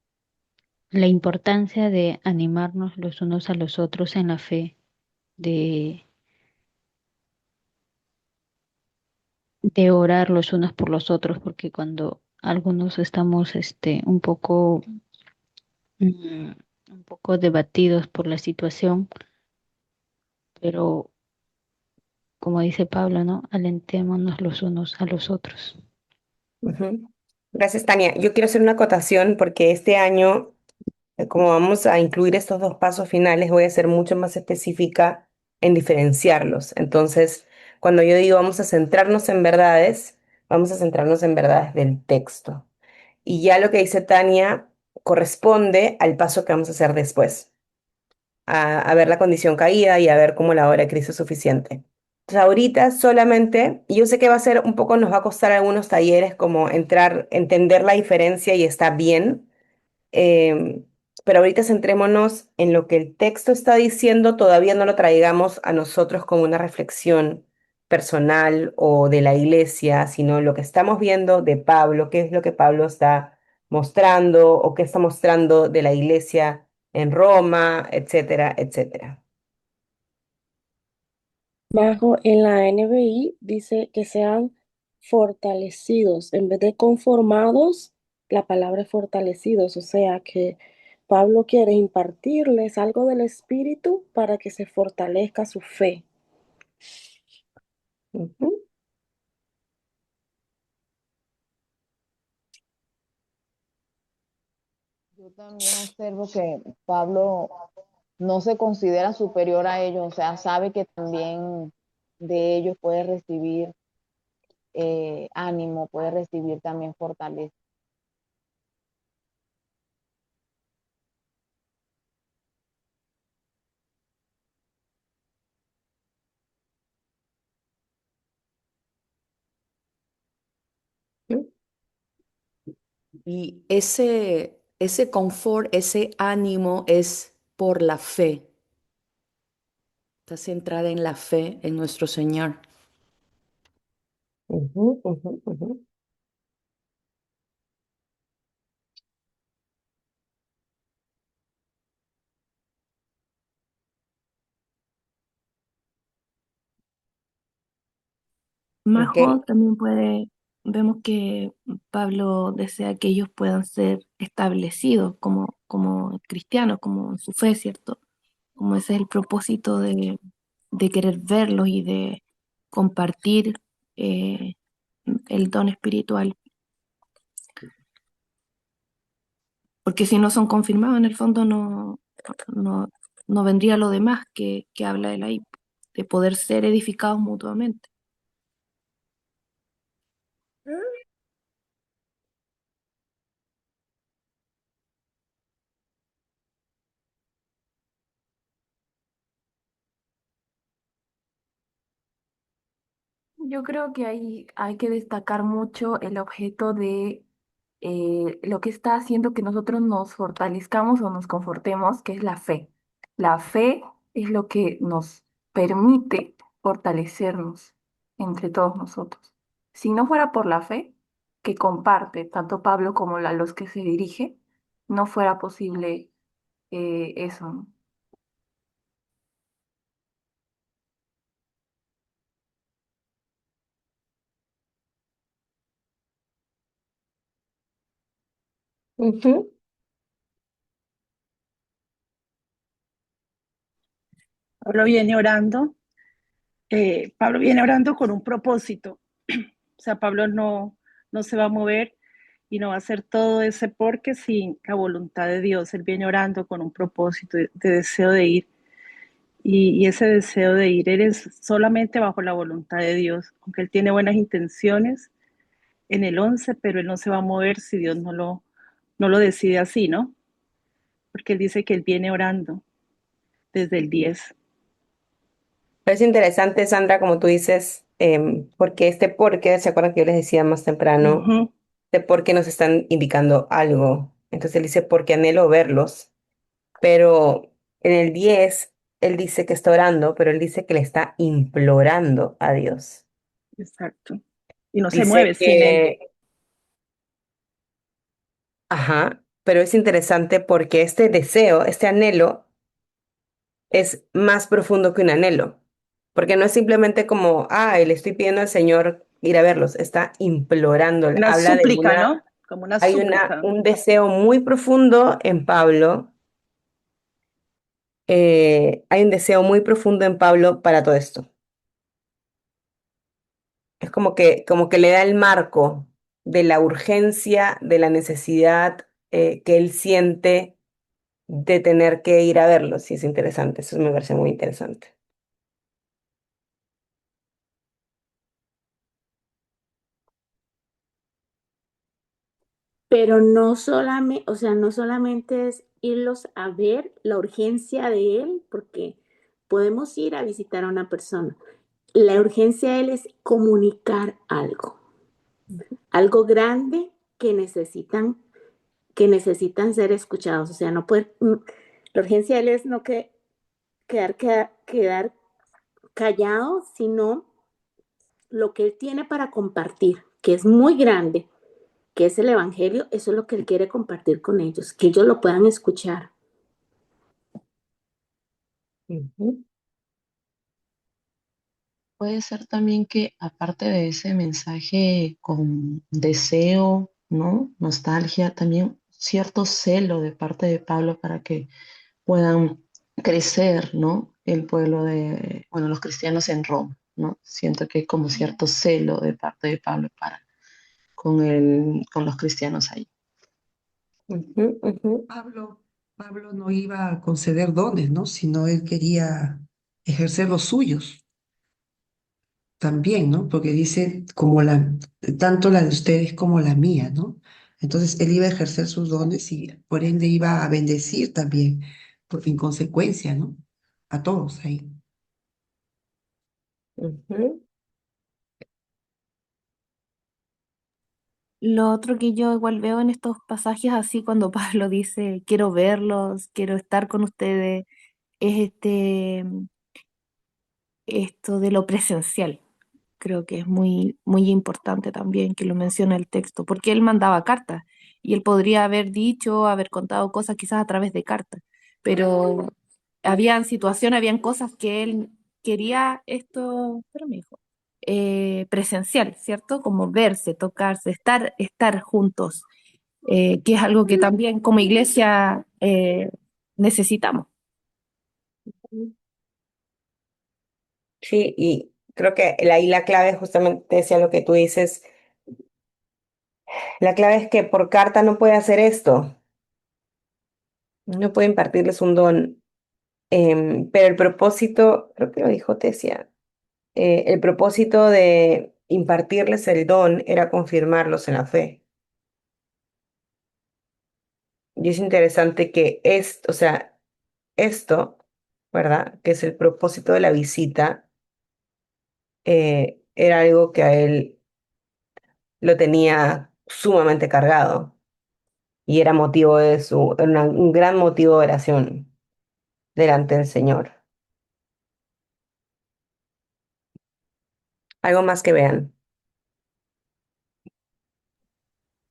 la importancia de animarnos los unos a los otros en la fe, de, de orar los unos por los otros, porque cuando algunos estamos mm, un poco debatidos por la situación, pero como dice Pablo, ¿no? Alentémonos los unos a los otros. Ujú. Gracias, Tania. Yo quiero hacer una acotación porque este año, como vamos a incluir estos dos pasos finales, voy a ser mucho más específica en diferenciarlos. Entonces, cuando yo digo vamos a centrarnos en verdades del texto. Y ya lo que dice Tania corresponde al paso que vamos a hacer después, a ver la condición caída y a ver cómo la obra de Cristo es suficiente. Entonces, ahorita solamente, y yo sé que va a ser un poco, nos va a costar algunos talleres como entrar, entender la diferencia y está bien, em, pero ahorita centrémonos en lo que el texto está diciendo, todavía no lo traigamos a nosotros como una reflexión personal o de la iglesia, sino lo que estamos viendo de Pablo, qué es lo que Pablo está mostrando o qué está mostrando de la iglesia en Roma, etcétera, etcétera. Bajo en la NBI dice que sean fortalecidos, en vez de conformados, la palabra es fortalecidos, o sea que Pablo quiere impartirles algo del Espíritu para que se fortalezca su fe. Ujú, Yo también observo que Pablo no se considera superior a ellos, o sea, sabe que también de ellos puede recibir ánimo, puede recibir también fortaleza. ujú, Y ese confort, ese ánimo es por la fe. Está centrada en la fe en nuestro Señor. ujú, ujú, ujú. Ok. Majo también vemos que Pablo desea que ellos puedan ser establecidos como cristianos, como en su fe, ¿cierto? Como ese es el propósito de querer verlos y de compartir eh, el don espiritual. Porque si no son confirmados, en el fondo no, no vendría lo demás que habla él ahí, de poder ser edificados mutuamente. Yo creo que ahí hay que destacar mucho el objeto de lo que está haciendo que nosotros nos fortalezcamos o nos confortemos, que es la fe. La fe es lo que nos permite fortalecernos entre todos nosotros. Si no fuera por la fe que comparte tanto Pablo como a los que se dirige, no fuera posible eso, ¿no? Ujú, Pablo viene orando, Pablo viene orando con un propósito. O sea, Pablo no se va a mover y no va a hacer todo ese porque sin la voluntad de Dios. Él viene orando con un propósito de deseo de ir. Y ese deseo de ir, él es solamente bajo la voluntad de Dios. Aunque él tiene buenas intenciones en el 11, pero él no se va a mover si Dios no lo decide así, ¿no? Porque él dice que él viene orando desde el 10. Es interesante, Sandra, como tú dices, porque este porque, ¿se acuerdan que yo les decía más temprano? Uh-huh. De por qué nos están indicando algo. Entonces él dice, porque anhelo verlos, pero en el 10 él dice que está orando, pero él dice que le está implorando a Dios. Exacto. Y no se Dice mueve sin él. que, ajá, pero es interesante porque este deseo, este anhelo, es más profundo que un anhelo, porque no es simplemente como, ah, le estoy pidiendo al Señor ir a verlos, está implorando, Una habla de súplica, una, ¿no? Como una hay súplica. un deseo muy profundo en Pablo. Hay un deseo muy profundo en Pablo para todo esto. Es como que le da el marco de la urgencia, de la necesidad que él siente de tener que ir a verlo. Sí, es interesante, eso me parece muy interesante. Pero no solamente, o sea, no solamente es irlos a ver la urgencia de él, porque podemos ir a visitar a una persona. La urgencia de él es comunicar algo, algo grande que necesitan ser escuchados. O sea, no poder, la urgencia de él es no quedar callado, sino lo que él tiene para compartir, que es muy grande, que es el Evangelio, eso es lo que él quiere compartir con ellos, que ellos lo puedan escuchar. Ujú, Puede ser también que aparte de ese mensaje con deseo, ¿no? Nostalgia, también cierto celo de parte de Pablo para que puedan crecer, ¿no? El pueblo de, bueno, los cristianos en Roma, ¿no? Siento que hay como cierto celo de parte de Pablo para con los cristianos ahí. Ujú, ujú. Pablo no iba a conceder dones, ¿no? Sino él quería ejercer los suyos también, ¿no? Porque dice tanto la de ustedes como la mía, ¿no? Entonces él iba a ejercer sus dones y por ende iba a bendecir también, en consecuencia, ¿no? A todos ahí. Ujú. Lo otro que yo igual veo en estos pasajes así cuando Pablo dice, quiero verlos, quiero estar con ustedes, es esto de lo presencial. Creo que es muy, muy importante también que lo mencione el texto, porque él mandaba cartas y él podría haber dicho, haber contado cosas quizás a través de cartas, pero habían situaciones, habían cosas que él quería esto, pero me dijo, presencial, ¿cierto? Como verse, tocarse, estar juntos, que es algo que también como iglesia necesitamos. Sí, y creo que ahí la clave justamente decía lo que tú dices. La clave es que por carta no puede hacer esto, no puede impartirles un don. Pero el propósito, creo que lo dijo Tesia, el propósito de impartirles el don era confirmarlos en la fe. Y es interesante que esto, o sea, esto, ¿verdad? Que es el propósito de la visita, era algo que a él lo tenía sumamente cargado y era motivo de un gran motivo de oración delante del Señor. Algo más que vean.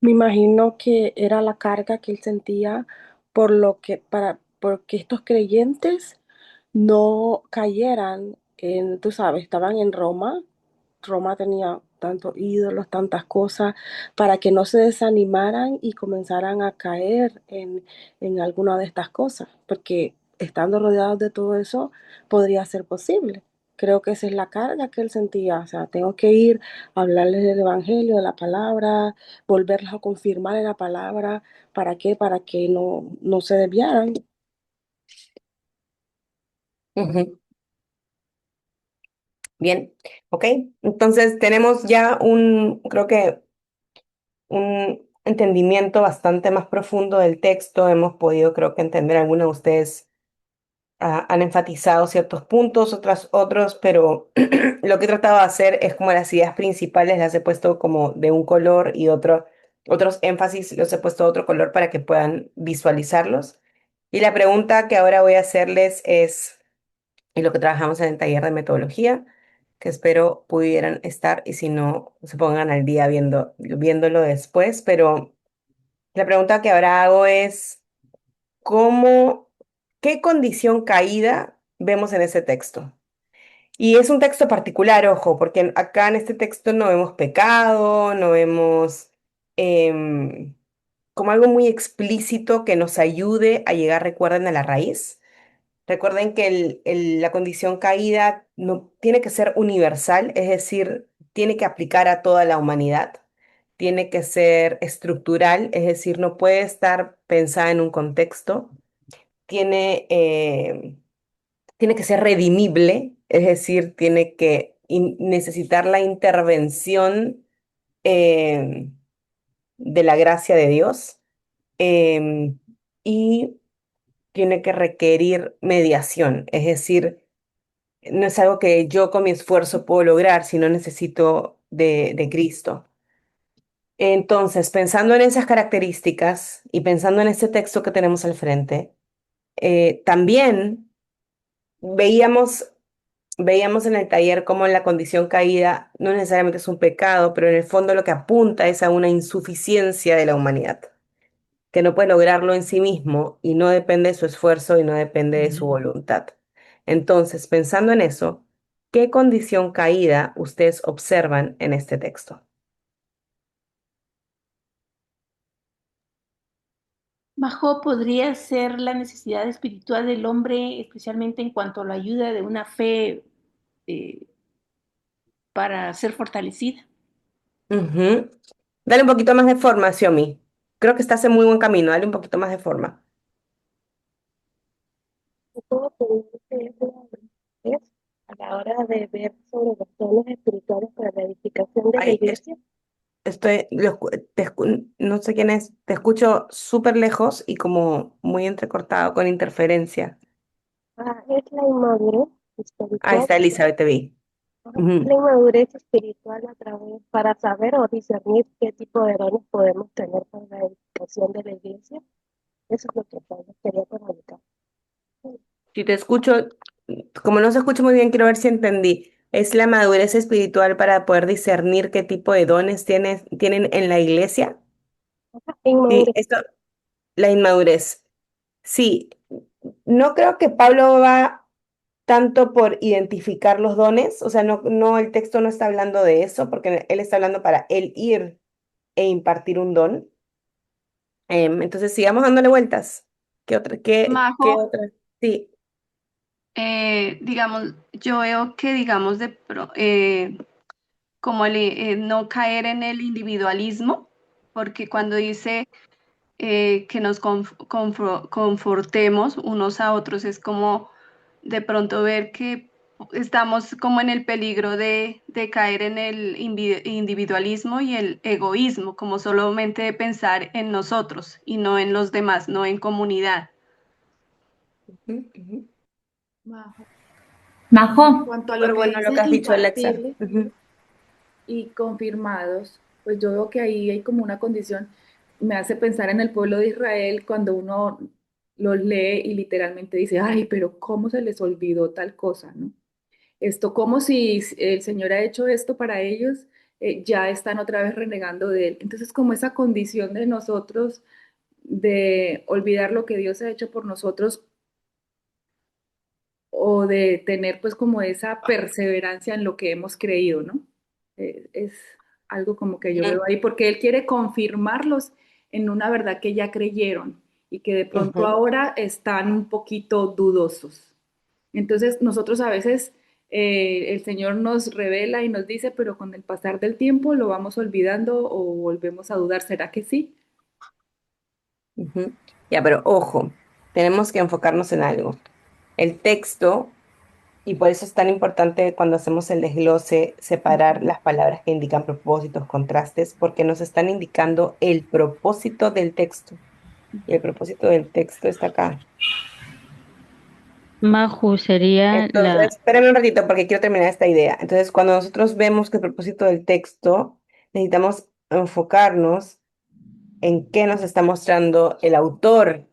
Me imagino que era la carga que él sentía porque estos creyentes no cayeran tú sabes, estaban en Roma. Roma tenía tantos ídolos, tantas cosas, para que no se desanimaran y comenzaran a caer en alguna de estas cosas, porque estando rodeados de todo eso podría ser posible. Creo que esa es la carga que él sentía, o sea, tengo que ir a hablarles del evangelio, de la palabra, volverlos a confirmar en la palabra. ¿Para qué? Para que no se desviaran. Ujú. Bien, ok. Entonces tenemos ya creo que un entendimiento bastante más profundo del texto. Hemos podido, creo que, entender, algunos de ustedes han enfatizado ciertos puntos, otros, pero lo que he tratado de hacer es como las ideas principales las he puesto como de un color y otros énfasis los he puesto de otro color para que puedan visualizarlos. Y la pregunta que ahora voy a hacerles es, y lo que trabajamos en el taller de metodología, que espero pudieran estar y si no, se pongan al día viéndolo después, pero la pregunta que ahora hago es, ¿cómo, qué condición caída vemos en ese texto? Y es un texto particular, ojo, porque acá en este texto no vemos pecado, no vemos em, como algo muy explícito que nos ayude a llegar, recuerden, a la raíz. Recuerden que la condición caída no, tiene que ser universal, es decir, tiene que aplicar a toda la humanidad, tiene que ser estructural, es decir, no puede estar pensada en un contexto, tiene que ser redimible, es decir, tiene que necesitar la intervención eh, de la gracia de Dios, em, y tiene que requerir mediación, es decir, no es algo que yo con mi esfuerzo puedo lograr, sino necesito de Cristo. Entonces, pensando en esas características y pensando en este texto que tenemos al frente, también veíamos, veíamos en el taller cómo la condición caída no necesariamente es un pecado, pero en el fondo lo que apunta es a una insuficiencia de la humanidad, que no puede lograrlo en sí mismo y no depende de su esfuerzo y no depende de su voluntad. Entonces, pensando en eso, ¿qué condición caída ustedes observan en este texto? Majo, podría ser la necesidad espiritual del hombre, especialmente en cuanto a la ayuda de una fe eh, para ser fortalecida. Ujú. Dale un poquito más de forma, Xiomi. Creo que estás en muy buen camino. Dale un poquito más de forma. ¿Cómo pedir que es a la hora de ver sobre los dones espirituales para la edificación de la Ay, iglesia? no sé quién es. Te escucho súper lejos y como muy entrecortado, con interferencia. Es la inmadurez Ahí espiritual. está Elizabeth, te vi. La Ujú. inmadurez espiritual a través, para saber o discernir qué tipo de dones podemos tener para la edificación de la iglesia. Eso es lo que Pablo quería comunicar. Si te escucho, como no se escucha muy bien, quiero ver si entendí. ¿Es la madurez espiritual para poder discernir qué tipo de dones tienen en la iglesia? Sí, Inmadurez. esto, la inmadurez. Sí, no creo que Pablo va tanto por identificar los dones, o sea, no, el texto no está hablando de eso, porque él está hablando para él ir e impartir un don. Entonces, sigamos dándole vueltas. ¿Qué otra? ¿Qué Majo, otra? Sí. digamos, yo veo que, digamos, como no caer en el individualismo, porque cuando dice que nos confortemos unos a otros, es como de pronto ver que estamos como en el peligro de caer en el individualismo y el egoísmo, como solamente de pensar en nosotros y no en los demás, no en comunidad. Ujú, ujú. Majo, en Majo, cuanto a lo Súper que bueno lo dice que has dicho, Alexa. impartible Ujú. y confirmados, pues yo veo que ahí hay como una condición, me hace pensar en el pueblo de Israel cuando uno los lee y literalmente dice, ay, pero ¿cómo se les olvidó tal cosa, no? Esto, como si el Señor ha hecho esto para ellos, ya están otra vez renegando de Él. Entonces, como esa condición de nosotros de olvidar lo que Dios ha hecho por nosotros o de tener pues como esa perseverancia en lo que hemos creído, ¿no? Es algo como que yo veo ahí, porque Él quiere confirmarlos en una verdad que ya creyeron y que de pronto Ujú, ahora están un poquito dudosos. Entonces nosotros a veces el Señor nos revela y nos dice, pero con el pasar del tiempo lo vamos olvidando o volvemos a dudar, ¿será que sí? ujú. Ya, pero ojo, tenemos que enfocarnos en algo. El texto, y por eso es tan importante cuando hacemos el desglose, separar las palabras que indican propósitos, contrastes, porque nos están indicando el propósito del texto. Y el propósito del texto está acá. Maju sería Entonces, espérame un ratito porque quiero terminar esta idea. Entonces, cuando nosotros vemos que el propósito del texto, necesitamos enfocarnos en qué nos está mostrando el autor.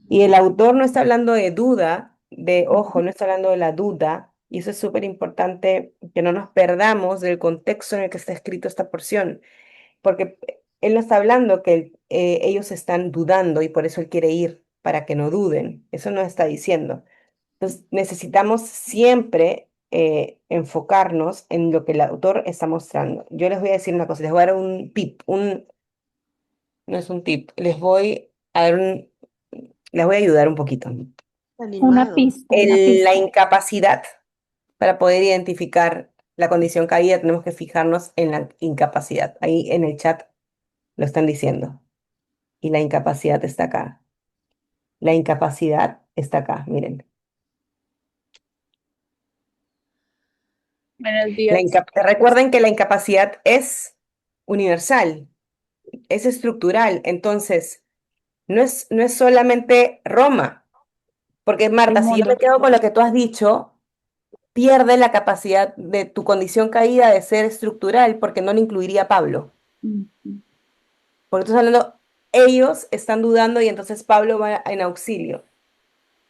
Y el autor no está hablando de duda, ojo, no está hablando de la duda, y eso es súper importante que no nos perdamos del contexto en el que está escrito esta porción, porque él no está hablando que ellos están dudando y por eso él quiere ir, para que no duden. Eso no está diciendo. Entonces, necesitamos siempre enfocarnos en lo que el autor está mostrando. Yo les voy a decir una cosa, les voy a dar un tip, no es un tip, les voy a ayudar un poquito. Una pista, una La pista. incapacidad, para poder identificar la condición caída, tenemos que fijarnos en la incapacidad. Ahí en el chat lo están diciendo. Y la incapacidad está acá. La incapacidad está acá, miren. Buenos días. Recuerden que la incapacidad es universal, es estructural. Entonces, no es solamente Roma. Porque El Marta, si yo me mundo. quedo con lo que tú has dicho, pierde la capacidad de tu condición caída de ser estructural porque no lo incluiría Pablo. Porque tú estás hablando, ellos están dudando y entonces Pablo va en auxilio.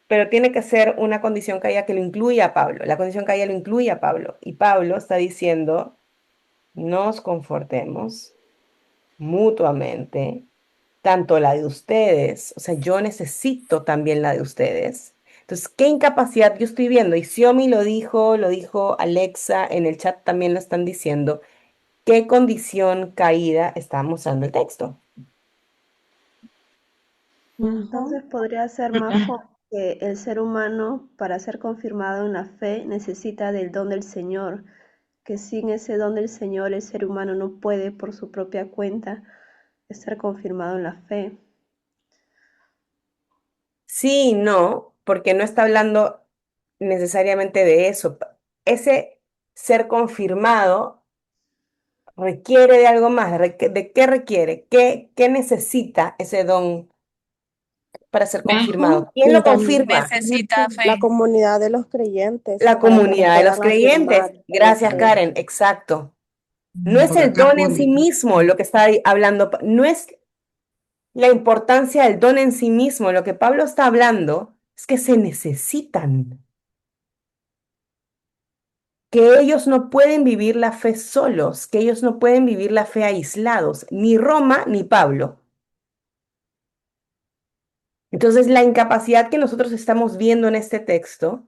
Pero tiene que ser una condición caída que lo incluya a Pablo. La condición caída lo incluye a Pablo. Y Pablo está diciendo, nos confortemos mutuamente, tanto la de ustedes, o sea, yo necesito también la de ustedes. Entonces, ¿qué incapacidad yo estoy viendo? Y Xiomi lo dijo Alexa, en el chat también lo están diciendo. ¿Qué condición caída está mostrando el texto? Entonces podría ser, Majo, que el ser humano, para ser confirmado en la fe, necesita del don del Señor, que sin ese don del Señor el ser humano no puede por su propia cuenta estar confirmado en la fe. Sí y no, porque no está hablando necesariamente de eso. Ese ser confirmado requiere de algo más. ¿De qué requiere? ¿Qué necesita ese don para ser Majo, confirmado? ¿Quién Y lo también confirma? necesita la fe. comunidad de los creyentes La para que lo comunidad de los puedan creyentes. afirmar en la Gracias, fe. Karen. Exacto. No es Por el acá don en sí pone, mismo lo que está ahí hablando, no es la importancia del don en sí mismo. Lo que Pablo está hablando es que se necesitan, que ellos no pueden vivir la fe solos, que ellos no pueden vivir la fe aislados, ni Roma ni Pablo. Entonces, la incapacidad que nosotros estamos viendo en este texto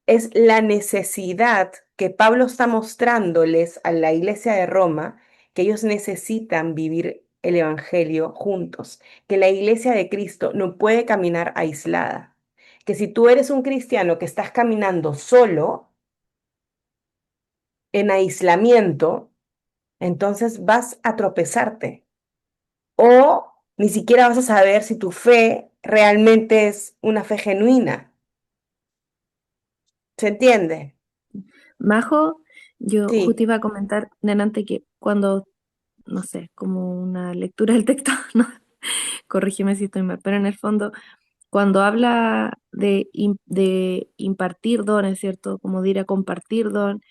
es la necesidad que Pablo está mostrándoles a la iglesia de Roma, que ellos necesitan vivir el evangelio juntos, que la iglesia de Cristo no puede caminar aislada, que si tú eres un cristiano que estás caminando solo, en aislamiento, entonces vas a tropezarte o ni siquiera vas a saber si tu fe realmente es una fe genuina. ¿Se entiende? Majo, yo justo Sí. iba a comentar delante que cuando, no sé, como una lectura del texto, no, corrígeme si estoy mal, pero en el fondo, cuando habla de impartir dones, ¿cierto? Como dirá, compartir don,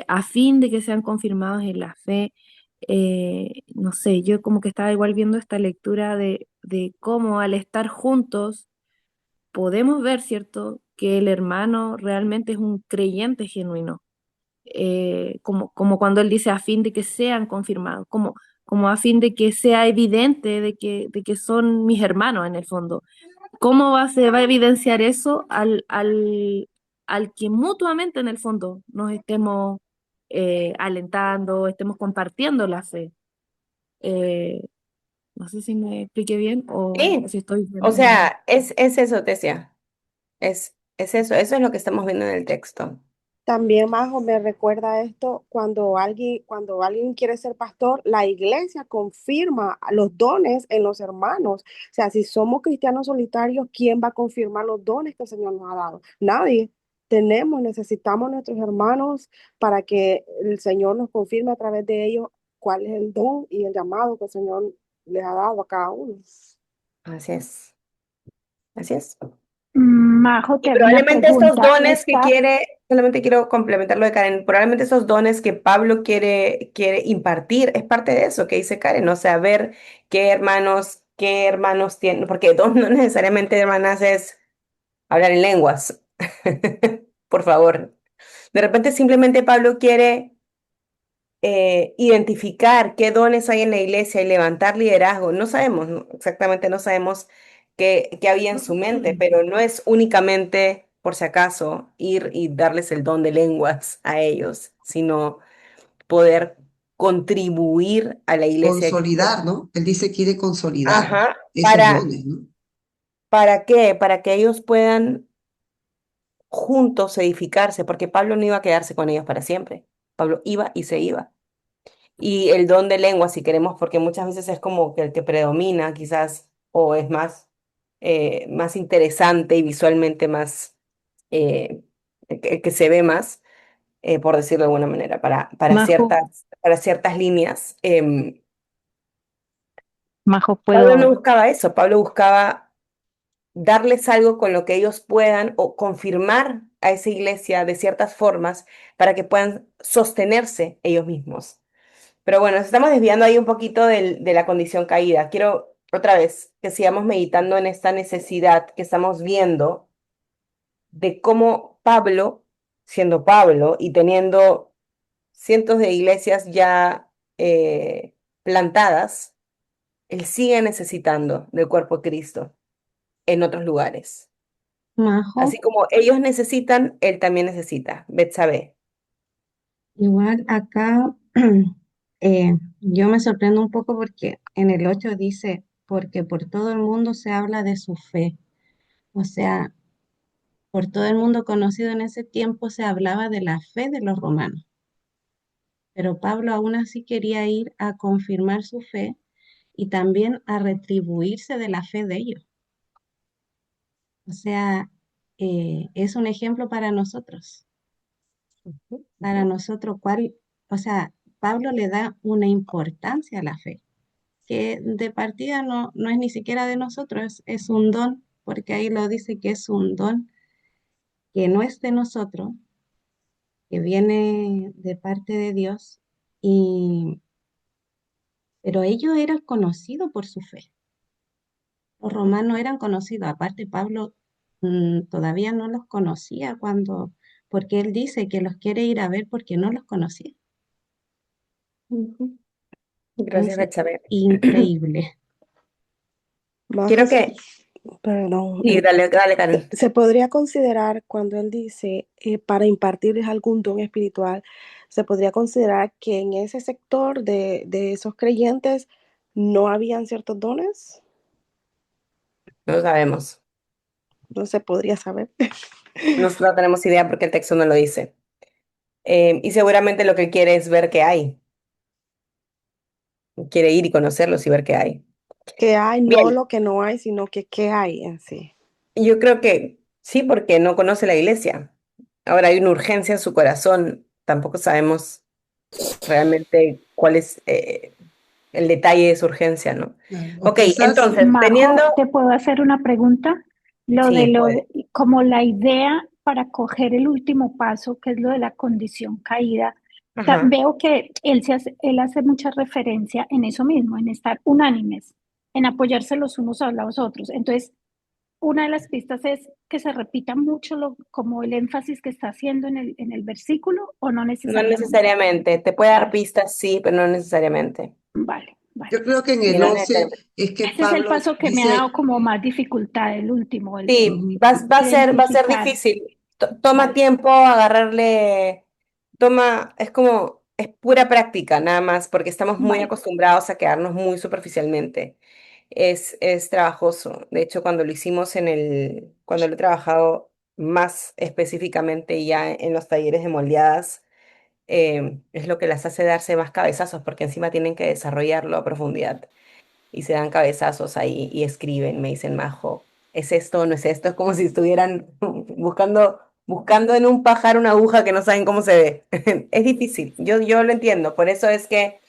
a fin de que sean confirmados en la fe, no sé, yo como que estaba igual viendo esta lectura de cómo al estar juntos podemos ver, ¿cierto? Que el hermano realmente es un creyente genuino, como cuando él dice a fin de que sean confirmados, como a fin de que sea evidente de que son mis hermanos en el fondo. ¿Cómo se va a evidenciar eso al que mutuamente en el fondo nos estemos alentando, estemos compartiendo la fe? Eh, no sé si me expliqué bien o Sí, si estoy o diciendo mal. sea, es eso, Tesia. Es eso es lo que estamos viendo en el texto. También, Majo, me recuerda esto cuando alguien quiere ser pastor, la iglesia confirma los dones en los hermanos. O sea, si somos cristianos solitarios, ¿quién va a confirmar los dones que el Señor nos ha dado? Nadie. Necesitamos nuestros hermanos para que el Señor nos confirme a través de ellos cuál es el don y el llamado que el Señor les ha dado a cada uno. Así es, así es. Majo, Y te hago una probablemente estos pregunta. dones que quiere, solamente quiero complementar lo de Karen, probablemente esos dones que Pablo quiere impartir es parte de eso que dice Karen, o sea, ver qué hermanos tienen, porque don no necesariamente, hermanas, es hablar en lenguas, por favor. De repente simplemente Pablo quiere identificar qué dones hay en la iglesia y levantar liderazgo. No sabemos, exactamente no sabemos qué había en su mente, pero no es únicamente, por si acaso, ir y darles el don de lenguas a ellos, sino poder contribuir a la iglesia de Cristo. consolidar, ¿no? Él dice que quiere consolidar Ajá, esos dones, ¿no? ¿para qué? Para que ellos puedan juntos edificarse, porque Pablo no iba a quedarse con ellos para siempre. Pablo iba y se iba. Y el don de lengua, si queremos, porque muchas veces es como que el que predomina, quizás, o es más interesante y visualmente más, el que se ve más, por decirlo de alguna manera, Majo, para ciertas líneas. Majo, Pablo no puedo. buscaba eso, Pablo buscaba darles algo con lo que ellos puedan o confirmar a esa iglesia de ciertas formas para que puedan sostenerse ellos mismos. Pero bueno, nos estamos desviando ahí un poquito de la condición caída. Quiero otra vez que sigamos meditando en esta necesidad que estamos viendo de cómo Pablo, siendo Pablo y teniendo cientos de iglesias ya plantadas, él sigue necesitando del cuerpo de Cristo en otros lugares. Majo, Así como ellos necesitan, él también necesita. Betsabé. igual acá yo me sorprendo un poco porque en el 8 dice, porque por todo el mundo se habla de su fe. O sea, por todo el mundo conocido en ese tiempo se hablaba de la fe de los romanos. Pero Pablo aún así quería ir a confirmar su fe y también a retribuirse de la fe de ellos. O sea, es un ejemplo para nosotros o sea, Pablo le da una importancia a la fe, que de partida no es ni siquiera de nosotros, es un don, porque ahí lo dice que es un don que no es de nosotros, que viene de parte de Dios, y, pero ellos eran conocidos por su fe. Los romanos eran conocidos, aparte Pablo todavía no los conocía porque él dice que los quiere ir a ver porque no los conocía. Gracias, Entonces, Betsabe. increíble. Quiero Majo, que... perdón, Sí, dale, dale, Karen. se podría considerar cuando él dice para impartirles algún don espiritual, se podría considerar que en ese sector de esos creyentes no habían ciertos dones, No sabemos. no se podría saber. No tenemos idea porque el texto no lo dice. Y seguramente lo que él quiere es ver qué hay. Quiere ir y conocerlos y ver qué hay. Que hay, no Bien, lo que no hay, sino que qué hay en sí. yo creo que sí, porque no conoce la iglesia. Ahora hay una urgencia en su corazón. Tampoco sabemos realmente cuál es el detalle de su urgencia, ¿no? Claro. O Ok, quizás, entonces, teniendo... Majo, ¿te puedo hacer una pregunta? Sí, puede. Como la idea para coger el último paso, que es lo de la condición caída, Ajá. veo que él hace mucha referencia en eso mismo, en estar unánimes, en apoyarse los unos a los otros. Entonces, una de las pistas es que se repita mucho como el énfasis que está haciendo en el versículo, o no No necesariamente. necesariamente. Te puede dar Vale, pistas, sí, pero no necesariamente. vale, vale. yo creo que en Sí, el no 11 necesariamente. es que Ese es el Pablo paso que me ha dado dice, como más dificultad, el último, el de ujú, Va a ser identificar. difícil. Toma Vale, tiempo agarrarle, es como, es pura práctica nada más, porque estamos muy vale. acostumbrados a quedarnos muy superficialmente. Es trabajoso. De hecho, cuando lo he trabajado más específicamente ya en los talleres de moldeadas, es lo que las hace darse más cabezazos, porque encima tienen que desarrollarlo a profundidad y se dan cabezazos ahí y escriben, me dicen, Majo, ¿es esto o no es esto? Es como si estuvieran buscando en un pajar una aguja que no saben cómo se ve. Es difícil, yo lo entiendo, por eso es que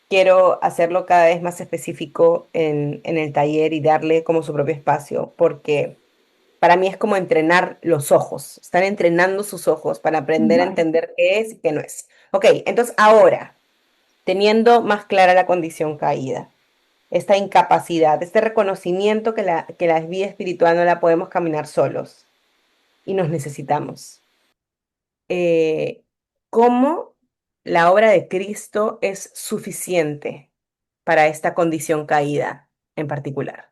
quiero hacerlo cada vez más específico en el taller y darle como su propio espacio, porque para mí es como entrenar los ojos, están entrenando sus ojos para aprender a Vale. entender qué es y qué no es. Ok, entonces ahora, teniendo más clara la condición caída, esta incapacidad, este reconocimiento que la vida espiritual no la podemos caminar solos y nos necesitamos. Eh, ¿Cómo la obra de Cristo es suficiente para esta condición caída en particular?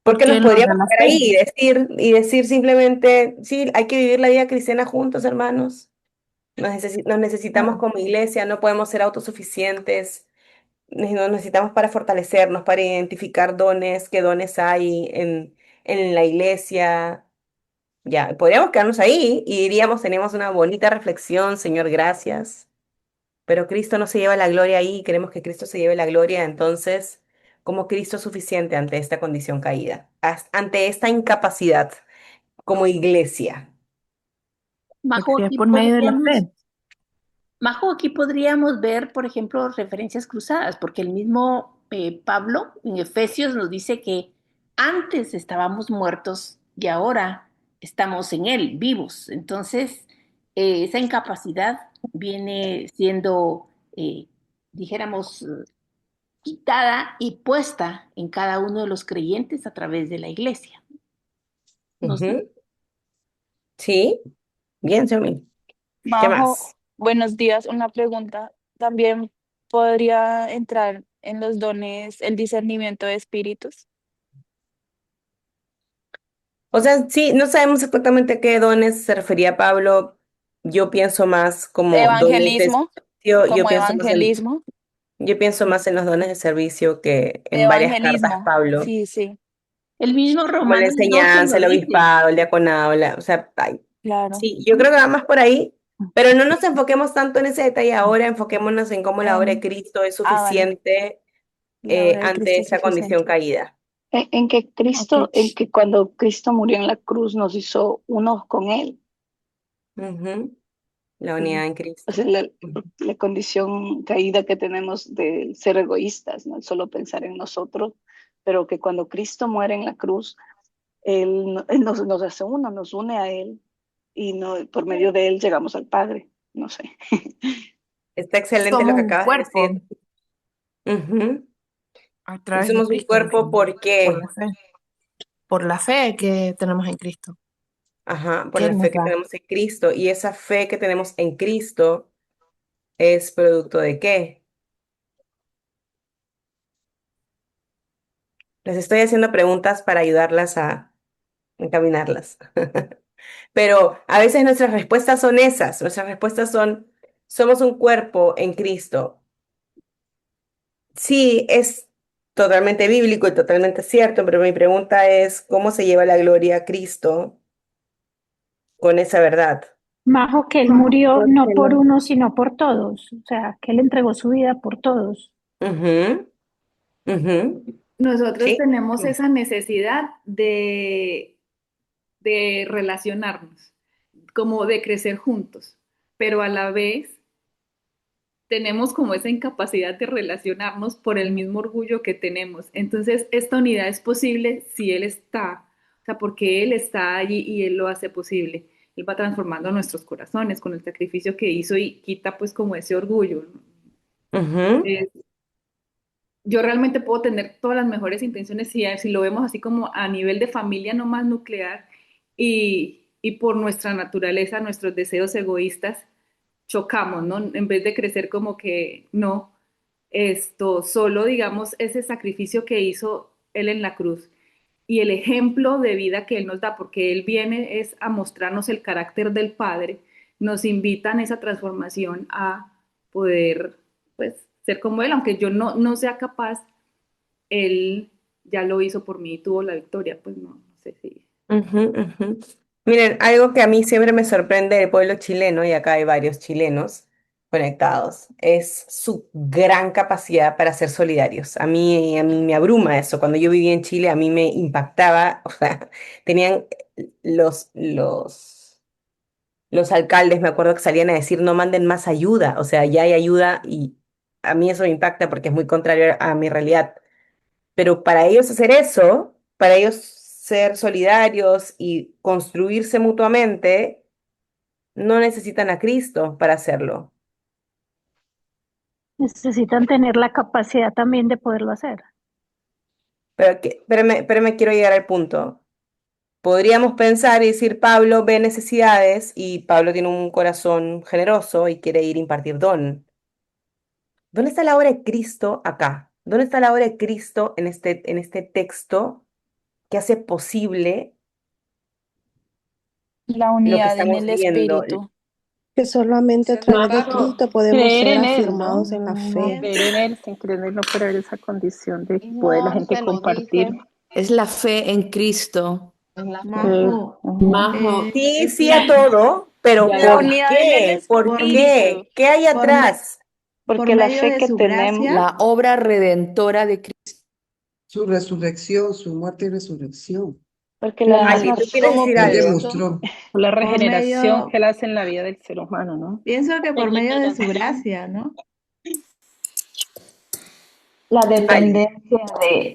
Porque Porque nos Él nos da podríamos la quedar ahí fe. y decir simplemente, sí, hay que vivir la vida cristiana juntos, hermanos. Nos necesitamos Claro. como iglesia, no podemos ser autosuficientes. Nos necesitamos para fortalecernos, para identificar dones, qué dones hay en la iglesia. Ya, podríamos quedarnos ahí y diríamos, tenemos una bonita reflexión, Señor, gracias. Pero Cristo no se lleva la gloria ahí, queremos que Cristo se lleve la gloria, entonces, ¿cómo Cristo es suficiente ante esta condición caída, ante esta incapacidad como iglesia? Majo, Porque es aquí por medio de la podríamos, fe. Majo, aquí podríamos ver, por ejemplo, referencias cruzadas, porque el mismo Pablo en Efesios nos dice que antes estábamos muertos y ahora estamos en él, vivos. Entonces, esa incapacidad viene siendo, dijéramos, quitada y puesta en cada uno de los creyentes a través de la iglesia. No sé. Ujú. Sí, bien, Xiaomi. ¿Qué Majo, más? buenos días. Una pregunta. ¿También podría entrar en los dones el discernimiento de espíritus? O sea, sí, no sabemos exactamente a qué dones se refería Pablo. Yo pienso más como dones Evangelismo. Yo como pienso más en, evangelismo. yo pienso más en los dones de servicio que De en varias cartas, evangelismo, Pablo, sí, sí, El mismo como la Romanos 12 enseñanza, lo el dice. obispado, el diaconado, o sea, claro. sí, yo creo que va más por ahí, pero no nos enfoquemos tanto en ese detalle ahora, enfoquémonos en cómo la obra de En, Cristo es vale, suficiente la obra de ante Cristo es esa condición suficiente. caída. En que Cristo, Ok. en que cuando Cristo murió en la cruz nos hizo unos con Él. Ujú. La Sí. unidad en O Cristo. sea, Ujú. la condición caída que tenemos de ser egoístas, no solo pensar en nosotros, pero que cuando Cristo muere en la cruz, Él nos hace uno, nos une a Él y no, por medio de Él llegamos al Padre. No sé. Está excelente lo Somos que un acabas de cuerpo decir. Ujú. a Y través de somos un Cristo, cuerpo, ¿por por la qué? fe, por la fe que tenemos en Cristo, Ajá, por que la Él fe nos que da. tenemos en Cristo. Y esa fe que tenemos en Cristo es producto de qué? Les estoy haciendo preguntas para ayudarlas a encaminarlas. Pero a veces nuestras respuestas son esas. Nuestras respuestas son, somos un cuerpo en Cristo. Sí, es totalmente bíblico y totalmente cierto, pero mi pregunta es, ¿cómo se lleva la gloria a Cristo con esa verdad? Majo, que él murió no Porque por lo- uno, sino por todos. O sea, que él entregó su vida por todos. Ujú, ujú, Nosotros sí. tenemos esa necesidad de relacionarnos, como de crecer juntos, pero a la vez tenemos como esa incapacidad de relacionarnos por el mismo orgullo que tenemos. Entonces, esta unidad es posible si Él está, o sea, porque Él está allí y Él lo hace posible. Él va transformando nuestros corazones con el sacrificio que hizo y quita pues como ese orgullo, ¿no? Ujú, Eh, yo realmente puedo tener todas las mejores intenciones si lo vemos así como a nivel de familia no más nuclear y por nuestra naturaleza, nuestros deseos egoístas, chocamos, ¿no? En vez de crecer como que no, esto, solo digamos ese sacrificio que hizo Él en la cruz y el ejemplo de vida que Él nos da, porque Él viene es a mostrarnos el carácter del Padre, nos invitan a esa transformación a poder, pues, ser como Él, aunque yo no sea capaz, Él ya lo hizo por mí y tuvo la victoria, pues no sé si. ujú, ujú. Miren, algo que a mí siempre me sorprende del pueblo chileno, y acá hay varios chilenos conectados, es su gran capacidad para ser solidarios. A mí me abruma eso. Cuando yo vivía en Chile, a mí me impactaba, o sea, tenían los alcaldes, me acuerdo que salían a decir, no manden más ayuda, o sea, ya hay ayuda y a mí eso me impacta porque es muy contrario a mi realidad. Pero para ellos hacer eso, para ellos ser solidarios y construirse mutuamente, no necesitan a Cristo para hacerlo. Necesitan tener la capacidad también de poderlo hacer. Pero me quiero llegar al punto. Podríamos pensar y decir, Pablo ve necesidades y Pablo tiene un corazón generoso y quiere ir a impartir don. ¿Dónde está la obra de Cristo acá? ¿Dónde está la obra de Cristo en este texto que hace posible La lo que unidad en estamos el viendo? espíritu. Que solamente a través de Majo, Cristo podemos creer ser en Él, ¿no? afirmados en la No, fe. creer Pienso, en Él, sin creer en Él no puede haber esa condición de y poder la no gente se lo compartir. dice Es la fe en Cristo. en la fe. Majo, Ujú. eh, Sí, es sí a la, todo, pero La ¿por unidad en el qué? ¿Por por, espíritu. qué? ¿Qué hay por, me- atrás? por Porque la medio fe de que su tenemos, gracia, La obra redentora de Cristo. Su resurrección, su muerte y resurrección. porque la Claro. Ali, misma ¿tú quieres fe, decir Él algo? demostró. La por regeneración que medio, Él hace en la vida del ser humano, ¿no? pienso que por Allí, medio de perdón. su gracia, ¿no? La Ali. dependencia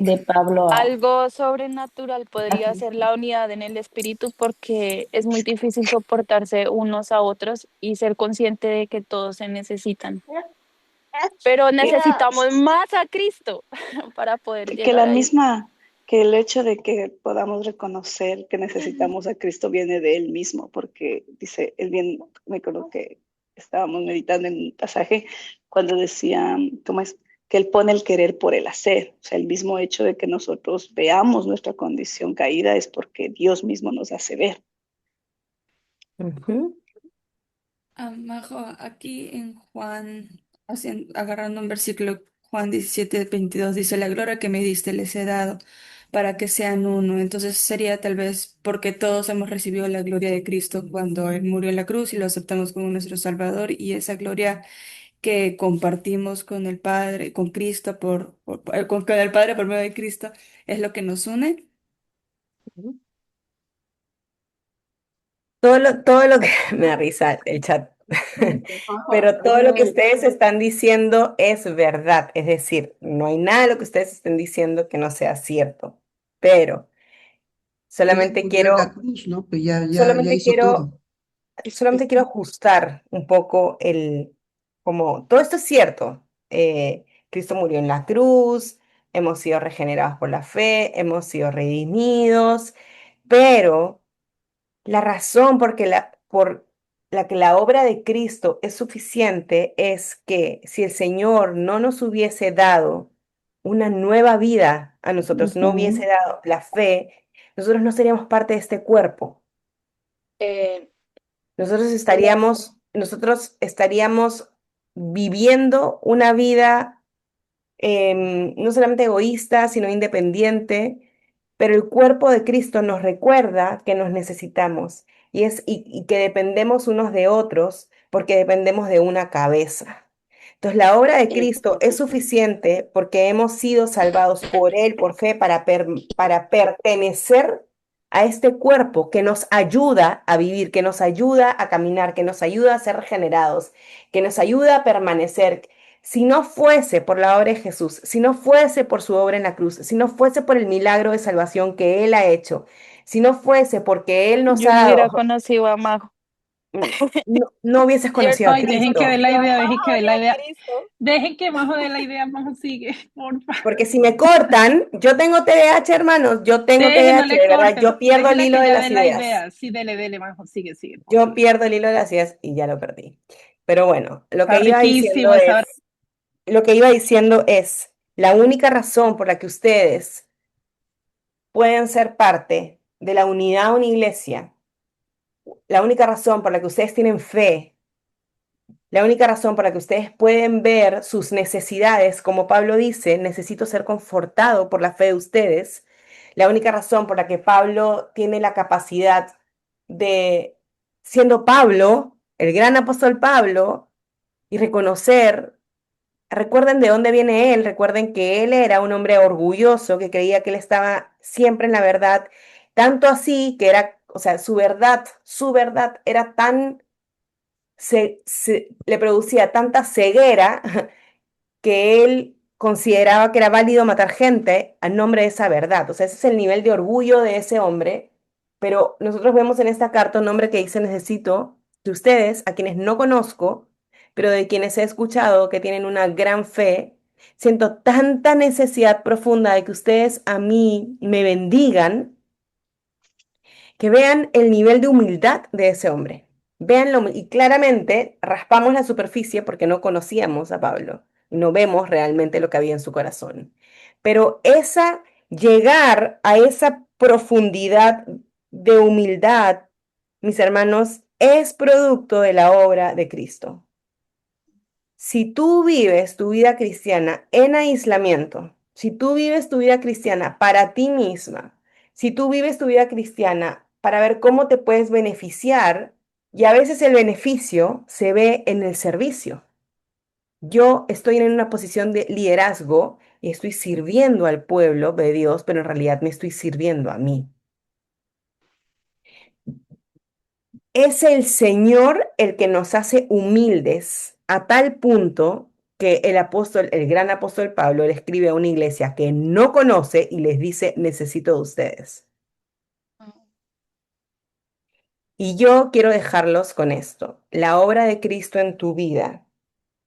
de Pablo Algo sobrenatural a podría ser Cristo. la unidad en el espíritu porque es muy difícil soportarse unos a otros y ser consciente de que todos se necesitan. Pero Que, necesitamos más a Cristo para poder que llegar la ahí. misma, que el hecho de que podamos reconocer que necesitamos a Cristo viene de Él mismo, porque dice, Él bien, me acuerdo que estábamos meditando en un pasaje cuando decía, ¿cómo es? Que Él pone el querer por el hacer. O sea, el mismo hecho de que nosotros veamos nuestra condición caída es porque Dios mismo nos hace ver. Ujú. Majo, aquí en Juan, agarrando un versículo, Juan 17:22 dice, la gloria que me diste les he dado para que sean uno. Entonces sería tal vez porque todos hemos recibido la gloria de Cristo cuando Él murió en la cruz y lo aceptamos como nuestro Salvador y esa gloria que compartimos con el Padre, con Cristo, con el Padre por medio de Cristo, es lo que nos une. Todo lo que me da risa el chat, pero todo lo que ustedes están diciendo es verdad. Es decir, no hay nada de lo que ustedes estén diciendo que no sea cierto. Pero Él solamente murió en la quiero, cruz, ¿no? Pues ya solamente hizo quiero, todo. solamente quiero ajustar un poco como todo esto es cierto. Cristo murió en la cruz, hemos sido regenerados por la fe, hemos sido redimidos, pero la razón por la que la obra de Cristo es suficiente es que si el Señor no nos hubiese dado una nueva vida a nosotros, no hubiese Ujú. dado la fe, nosotros no seríamos parte de este cuerpo. Eh, Nosotros estaríamos viviendo una vida no solamente egoísta, sino independiente, pero el cuerpo de Cristo nos recuerda que nos necesitamos y que dependemos unos de otros porque dependemos de una cabeza. Entonces, la obra de eh, Cristo es suficiente porque hemos sido salvados por Él, por fe, para pertenecer a este cuerpo que nos ayuda a vivir, que nos ayuda a caminar, que nos ayuda a ser regenerados, que nos ayuda a permanecer. Si no fuese por la obra de Jesús, si no fuese por su obra en la cruz, si no fuese por el milagro de salvación que Él ha hecho, si no fuese porque Él nos Yo ha no hubiera dado, conocido a Majo. no hubieses Yo conocido a Ay, dejen que dé Cristo. la yo idea, dejen Majo que dé la de idea. Cristo. Dejen que Majo dé la idea, Majo sigue, porfa. Porque si me cortan, yo tengo TDAH, hermanos, yo tengo Dejen, no TDAH, le de verdad, corten, yo pierdo el déjela hilo que de ya las dé la ideas. idea. Sí, dele, Majo, sigue, porfa. Yo pierdo el hilo de las ideas y ya lo perdí. Pero bueno, Está riquísimo esa. lo que iba diciendo es, la única razón por la que ustedes pueden ser parte de la unidad de una iglesia, la única razón por la que ustedes tienen fe, la única razón por la que ustedes pueden ver sus necesidades, como Pablo dice, necesito ser confortado por la fe de ustedes, la única razón por la que Pablo tiene la capacidad de, siendo Pablo, el gran apóstol Pablo, y reconocer. Recuerden de dónde viene él, recuerden que él era un hombre orgulloso, que creía que él estaba siempre en la verdad, tanto así que era, o sea, su verdad era tan, le producía tanta ceguera que él consideraba que era válido matar gente a nombre de esa verdad. O sea, ese es el nivel de orgullo de ese hombre, pero nosotros vemos en esta carta un hombre que dice, necesito que ustedes, a quienes no conozco, pero de quienes he escuchado que tienen una gran fe, siento tanta necesidad profunda de que ustedes a mí me bendigan, que vean el nivel de humildad de ese hombre. Véanlo, y claramente raspamos la superficie porque no conocíamos a Pablo, no vemos realmente lo que había en su corazón. Pero llegar a esa profundidad de humildad, mis hermanos, es producto de la obra de Cristo. Si tú vives tu vida cristiana en aislamiento, si tú vives tu vida cristiana para ti misma, si tú vives tu vida cristiana para ver cómo te puedes beneficiar, y a veces el beneficio se ve en el servicio. Yo estoy en una posición de liderazgo y estoy sirviendo al pueblo de Dios, pero en realidad me estoy sirviendo a mí. Es el Señor el que nos hace humildes a tal punto que el gran apóstol Pablo le escribe a una iglesia que no conoce y les dice, necesito de ustedes. Y yo quiero dejarlos con esto. La obra de Cristo en tu vida,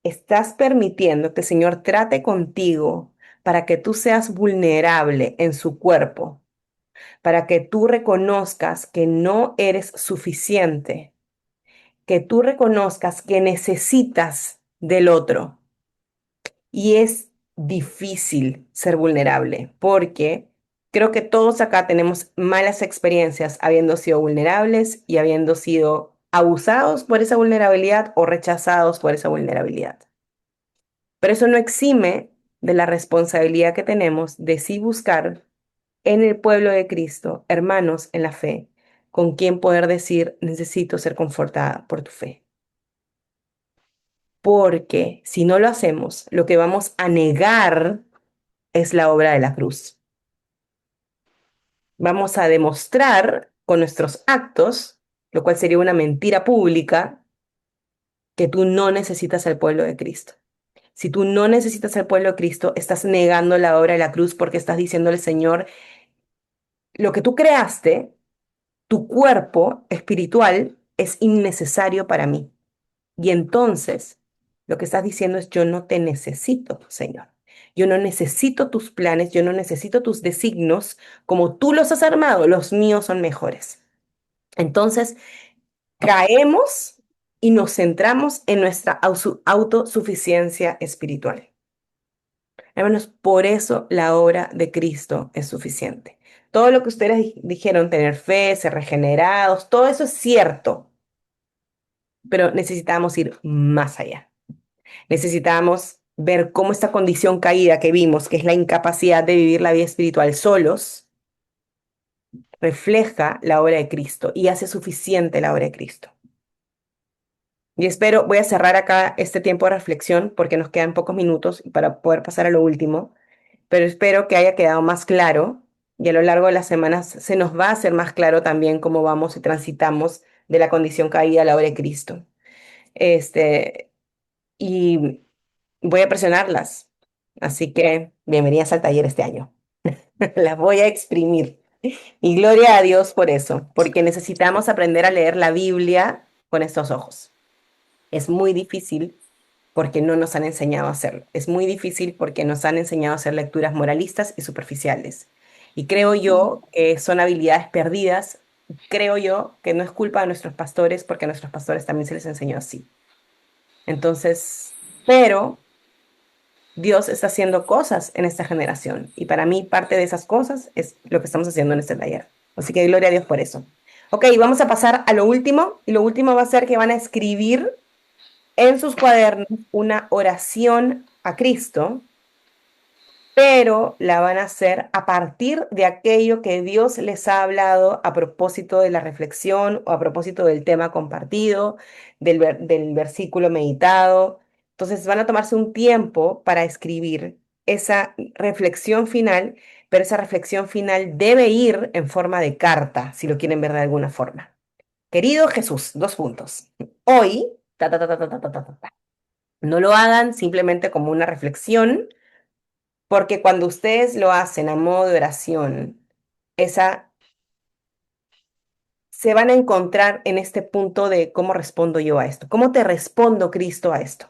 estás permitiendo que el Señor trate contigo para que tú seas vulnerable en su cuerpo, para que tú reconozcas que no eres suficiente, que tú reconozcas que necesitas del otro. Y es difícil ser vulnerable porque creo que todos acá tenemos malas experiencias habiendo sido vulnerables y habiendo sido abusados por esa vulnerabilidad o rechazados por esa vulnerabilidad. Pero eso no exime de la responsabilidad que tenemos de sí buscar en el pueblo de Cristo hermanos en la fe, con quien poder decir, necesito ser confortada por tu fe. Porque si no lo hacemos, lo que vamos a negar es la obra de la cruz. Vamos a demostrar con nuestros actos, lo cual sería una mentira pública, que tú no necesitas al pueblo de Cristo. Si tú no necesitas al pueblo de Cristo, estás negando la obra de la cruz porque estás diciéndole, Señor, lo que tú creaste, tu cuerpo espiritual, es innecesario para mí. Y entonces, lo que estás diciendo es, yo no te necesito, Señor. Yo no necesito tus planes, yo no necesito tus designios, como tú los has armado, los míos son mejores. Entonces, caemos y nos centramos en nuestra autosuficiencia espiritual. Hermanos, por eso la obra de Cristo es suficiente. Todo lo que ustedes dijeron, tener fe, ser regenerados, todo eso es cierto, pero necesitamos ir más allá. Necesitamos ver cómo esta condición caída que vimos, que es la incapacidad de vivir la vida espiritual solos, refleja la obra de Cristo y hace suficiente la obra de Cristo. Y espero, voy a cerrar acá este tiempo de reflexión porque nos quedan pocos minutos para poder pasar a lo último, pero espero que haya quedado más claro y a lo largo de las semanas se nos va a hacer más claro también cómo vamos y transitamos de la condición caída a la obra de Cristo. Este, y voy a presionarlas. Así que bienvenidas al taller este año. Las voy a exprimir. Y gloria a Dios por eso, porque necesitamos aprender a leer la Biblia con estos ojos. Es muy difícil porque no nos han enseñado a hacerlo. Es muy difícil porque nos han enseñado a hacer lecturas moralistas y superficiales. Y creo yo que son habilidades perdidas. Creo yo que no es culpa de nuestros pastores porque a nuestros pastores también se les enseñó así. Entonces, pero Dios está haciendo cosas en esta generación y para mí parte de esas cosas es lo que estamos haciendo en este taller. Así que gloria a Dios por eso. Ok, vamos a pasar a lo último y lo último va a ser que van a escribir en sus cuadernos una oración a Cristo, pero la van a hacer a partir de aquello que Dios les ha hablado a propósito de la reflexión o a propósito del tema compartido, del versículo meditado. Entonces van a tomarse un tiempo para escribir esa reflexión final, pero esa reflexión final debe ir en forma de carta, si lo quieren ver de alguna forma. Querido Jesús, dos puntos. Hoy, ta, ta, ta, ta, ta, ta, ta, ta, ta. No lo hagan simplemente como una reflexión, porque cuando ustedes lo hacen a modo de oración, esa, se van a encontrar en este punto de cómo respondo yo a esto, cómo te respondo, Cristo, a esto.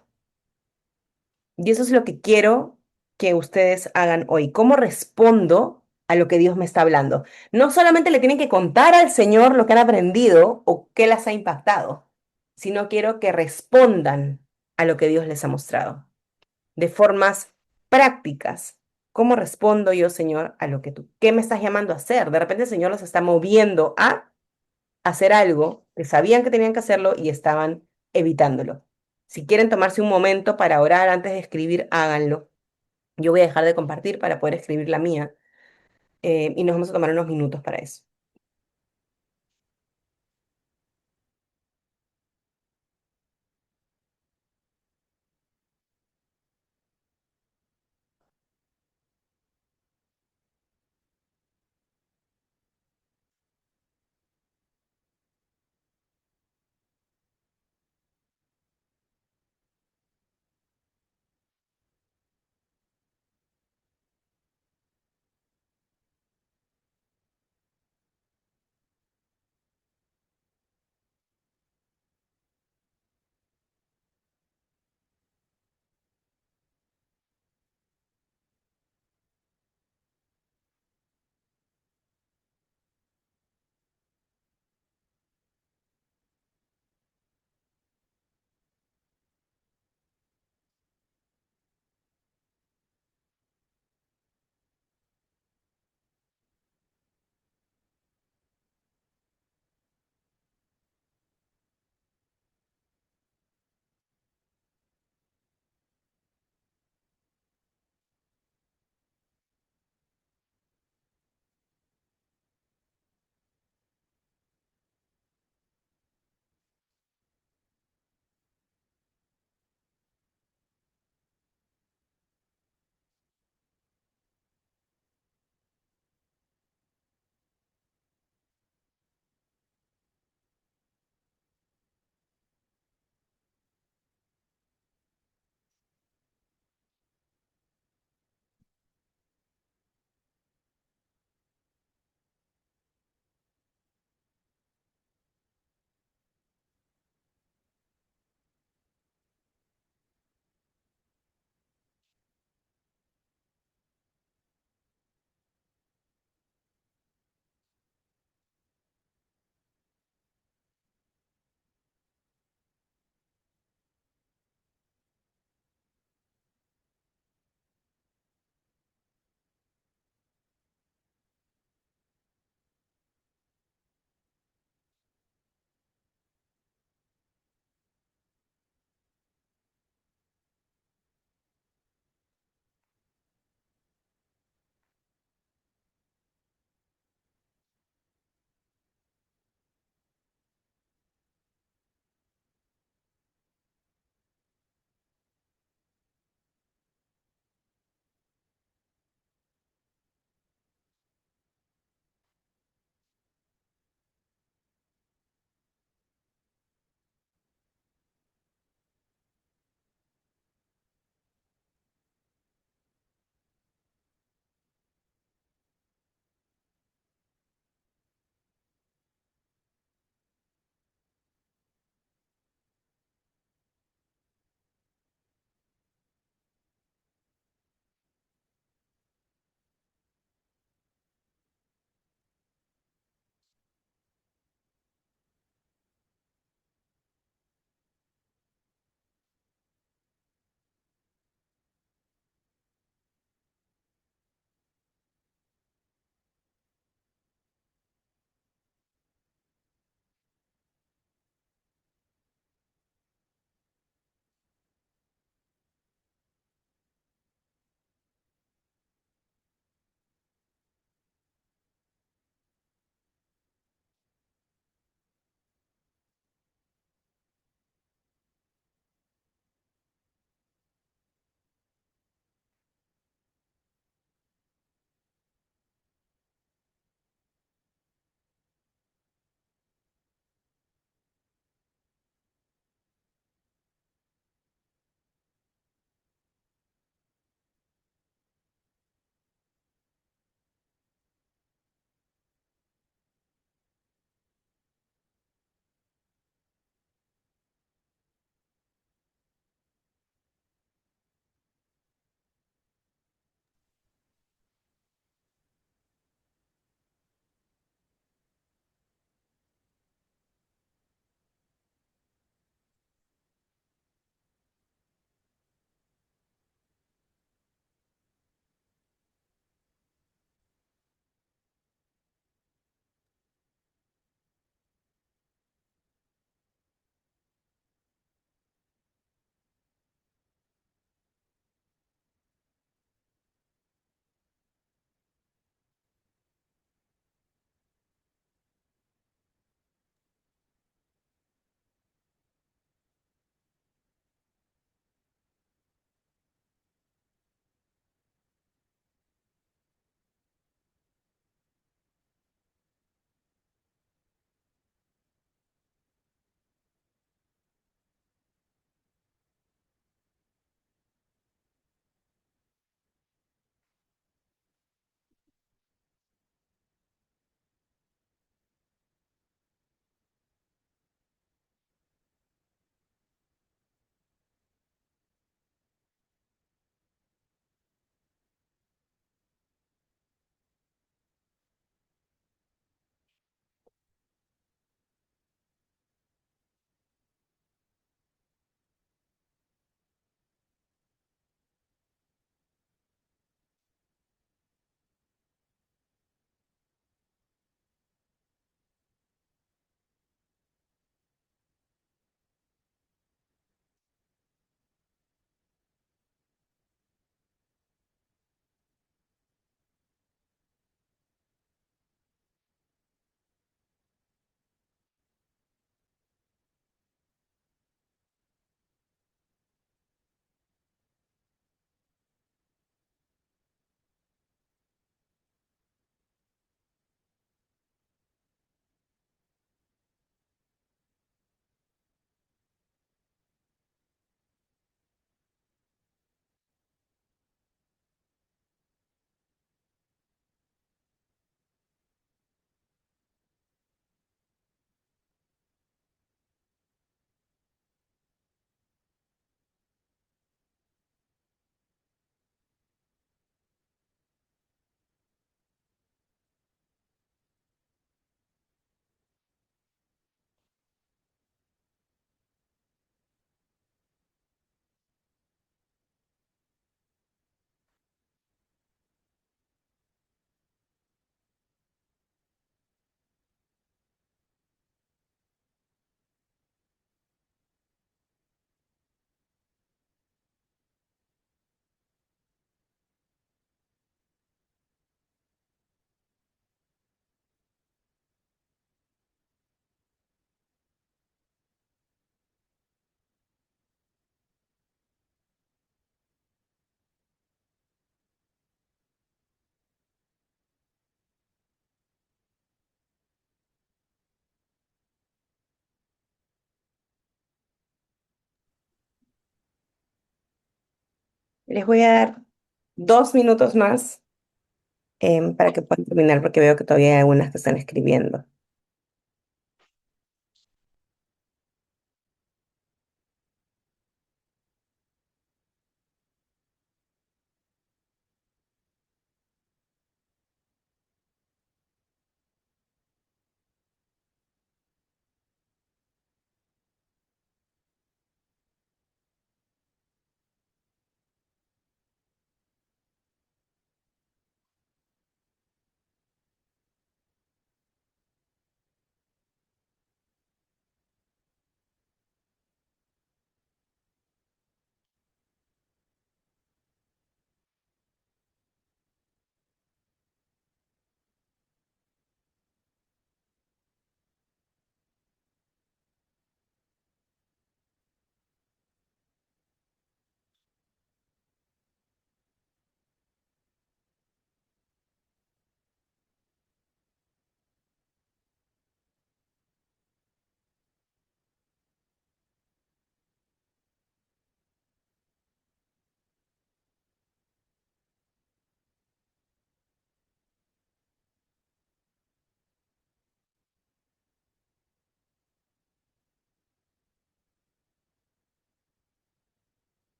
Y eso es lo que quiero que ustedes hagan hoy. ¿Cómo respondo a lo que Dios me está hablando? No solamente le tienen que contar al Señor lo que han aprendido o qué las ha impactado, sino quiero que respondan a lo que Dios les ha mostrado de formas prácticas. ¿Cómo respondo yo, Señor, a lo que tú, qué me estás llamando a hacer? De repente el Señor los está moviendo a hacer algo que sabían que tenían que hacerlo y estaban evitándolo. Si quieren tomarse un momento para orar antes de escribir, háganlo. Yo voy a dejar de compartir para poder escribir la mía y nos vamos a tomar unos minutos para eso. Les voy a dar 2 minutos más para que puedan terminar porque veo que todavía hay algunas que están escribiendo.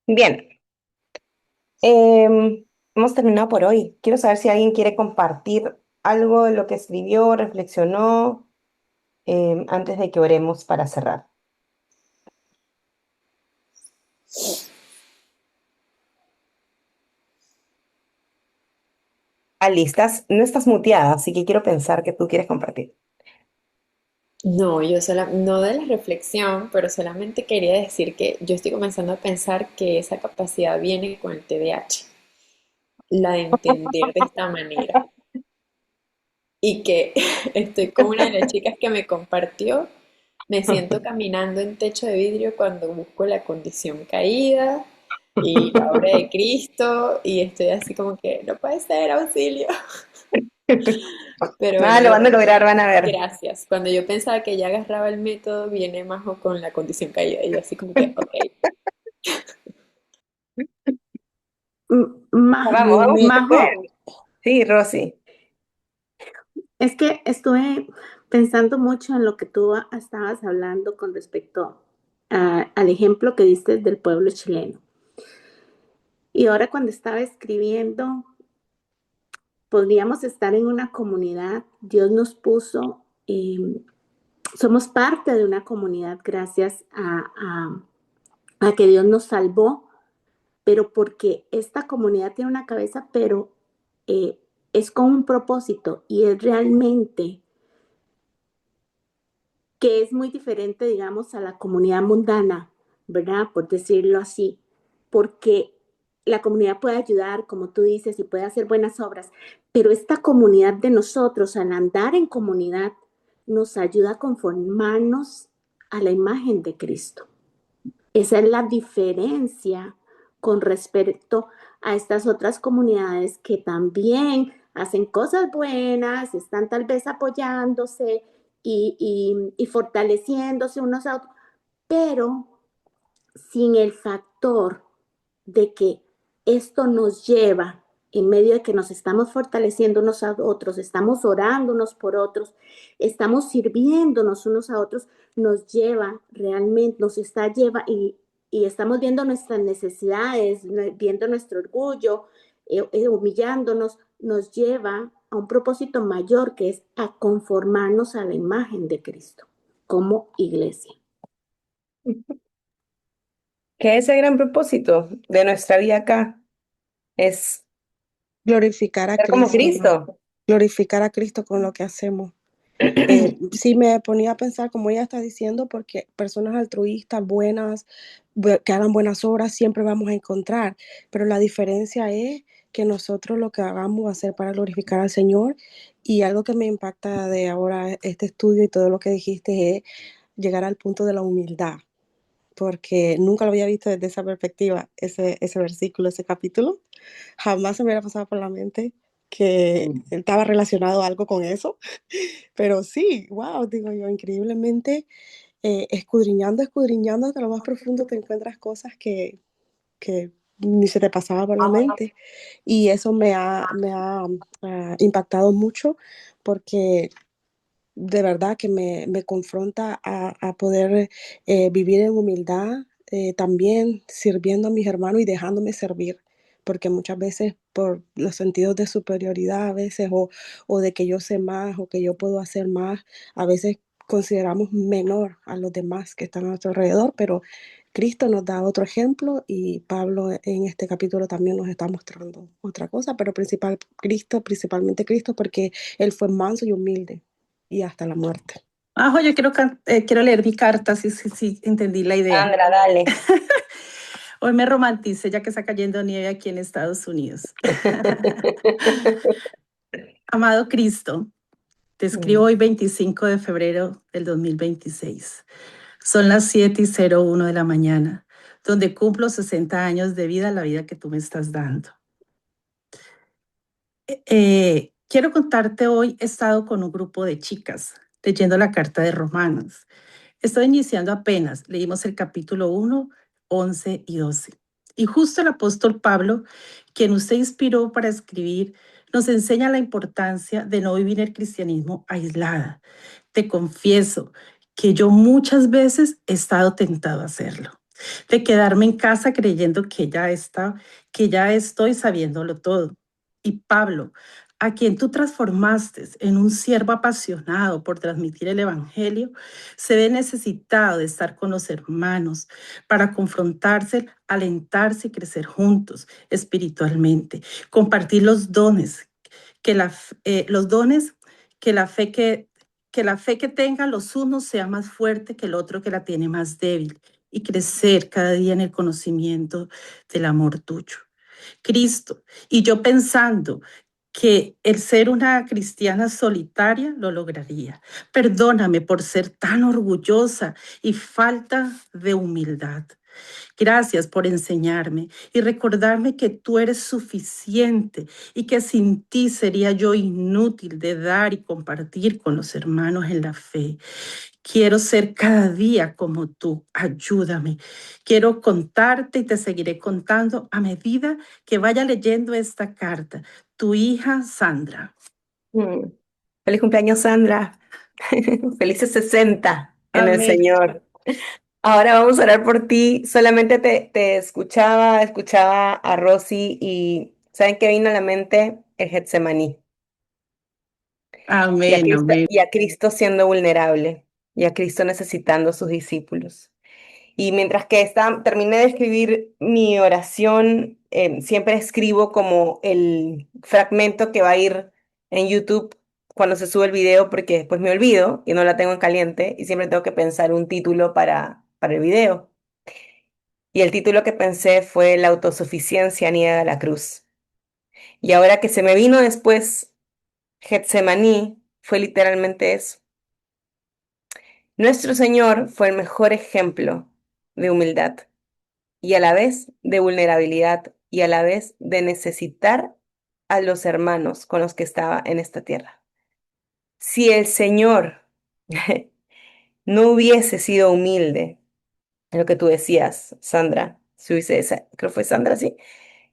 Bien, hemos terminado por hoy. Quiero saber si alguien quiere compartir algo de lo que escribió, reflexionó, antes de que oremos para cerrar. Ali, no estás muteada, así que quiero pensar que tú quieres compartir. No, no de la reflexión, pero solamente quería decir que yo estoy comenzando a pensar que esa capacidad viene con el TDAH, la de entender de esta manera. Y que estoy con una de las chicas que me compartió, me siento caminando en techo de vidrio cuando busco la condición caída y la obra de Cristo y estoy así como que no puede ser, auxilio. Pero Nada, lo van a lograr, van a ver. gracias. Cuando yo pensaba que ya agarraba el método, viene Majo con la condición caída y yo así como que, ok. Vamos, se Majo, puede. Sí, Rosy. es que estuve pensando mucho en lo que tú estabas hablando con respecto al ejemplo que diste del pueblo chileno. Y ahora cuando estaba escribiendo, podríamos estar en una comunidad, Dios nos puso, somos parte de una comunidad gracias a que Dios nos salvó, pero porque esta comunidad tiene una cabeza, pero es con un propósito y es realmente que es muy diferente, digamos, a la comunidad mundana, ¿verdad? Por decirlo así, porque la comunidad puede ayudar, como tú dices, y puede hacer buenas obras, pero esta comunidad de nosotros, al andar en comunidad, nos ayuda a conformarnos a la imagen de Cristo. Esa es la diferencia con respecto a estas otras comunidades que también hacen cosas buenas, están tal vez apoyándose y fortaleciéndose unos a otros, pero sin el factor de que esto nos lleva, en medio de que nos estamos fortaleciendo unos a otros, estamos orando unos por otros, estamos sirviéndonos unos a otros, nos lleva realmente, y estamos viendo nuestras necesidades, viendo nuestro orgullo, humillándonos, nos lleva a un propósito mayor que es a conformarnos a la imagen de Cristo como iglesia. Que ese gran propósito de nuestra vida acá es Glorificar a ser como Cristo, ¿no? Cristo. Glorificar a Cristo con lo que hacemos. Sí me ponía a pensar, como ella está diciendo, porque personas altruistas, buenas, que hagan buenas obras, siempre vamos a encontrar, pero la diferencia es que nosotros lo que hagamos va a ser para glorificar al Señor. Y algo que me impacta de ahora este estudio y todo lo que dijiste es llegar al punto de la humildad, porque nunca lo había visto desde esa perspectiva, ese versículo, ese capítulo. Jamás se me hubiera pasado por la mente que estaba relacionado algo con eso, pero sí, wow, digo yo, increíblemente, escudriñando hasta lo más profundo te encuentras cosas que ni se te pasaba por la mente, y eso me ha impactado mucho, porque de verdad que me confronta a poder vivir en humildad, también sirviendo a mis hermanos y dejándome servir, porque muchas veces por los sentidos de superioridad, a veces, o de que yo sé más o que yo puedo hacer más, a veces consideramos menor a los demás que están a nuestro alrededor, pero Cristo nos da otro ejemplo, y Pablo en este capítulo también nos está mostrando otra cosa, pero principalmente Cristo, porque Él fue manso y humilde y hasta la muerte. Majo, yo quiero leer mi carta, sí, entendí la idea. Sandra, dale. Hoy me romanticé ya que está cayendo nieve aquí en Estados Unidos. Amado Cristo, te escribo hoy 25 de febrero del 2026. Son las 7:01 de la mañana, donde cumplo 60 años de vida, la vida que tú me estás dando. Quiero contarte hoy, he estado con un grupo de chicas leyendo la carta de Romanos. Estoy iniciando apenas, leímos el capítulo 1, 11 y 12. Y justo el apóstol Pablo, quien usted inspiró para escribir, nos enseña la importancia de no vivir el cristianismo aislada. Te confieso que yo muchas veces he estado tentado a hacerlo, de quedarme en casa creyendo que ya estoy sabiéndolo todo. Y Pablo, a quien tú transformaste en un siervo apasionado por transmitir el evangelio, se ve necesitado de estar con los hermanos para confrontarse, alentarse y crecer juntos espiritualmente, compartir los dones que la fe que tengan los unos sea más fuerte que el otro que la tiene más débil, y crecer cada día en el conocimiento del amor tuyo. Cristo, y yo pensando que el ser una cristiana solitaria lo lograría. Perdóname por ser tan orgullosa y falta de humildad. Gracias por enseñarme y recordarme que tú eres suficiente y que sin ti sería yo inútil de dar y compartir con los hermanos en la fe. Quiero ser cada día como tú. Ayúdame. Quiero contarte y te seguiré contando a medida que vaya leyendo esta carta. Tu hija Sandra. Feliz cumpleaños, Sandra. Felices 60 en el Amén. Señor. Ahora vamos a orar por ti. Solamente te escuchaba a Rosy, y ¿saben qué vino a la mente? El Getsemaní. Amén, amén. Y a Cristo siendo vulnerable, y a Cristo necesitando a sus discípulos. Y mientras que terminé de escribir mi oración, siempre escribo como el fragmento que va a ir en YouTube cuando se sube el video, porque después me olvido y no la tengo en caliente, y siempre tengo que pensar un título para el video. Y el título que pensé fue La autosuficiencia niega la cruz. Y ahora que se me vino después Getsemaní, fue literalmente eso. Nuestro Señor fue el mejor ejemplo de humildad y a la vez de vulnerabilidad y a la vez de necesitar a los hermanos con los que estaba en esta tierra. Si el Señor no hubiese sido humilde, lo que tú decías, Sandra, creo que fue Sandra, sí,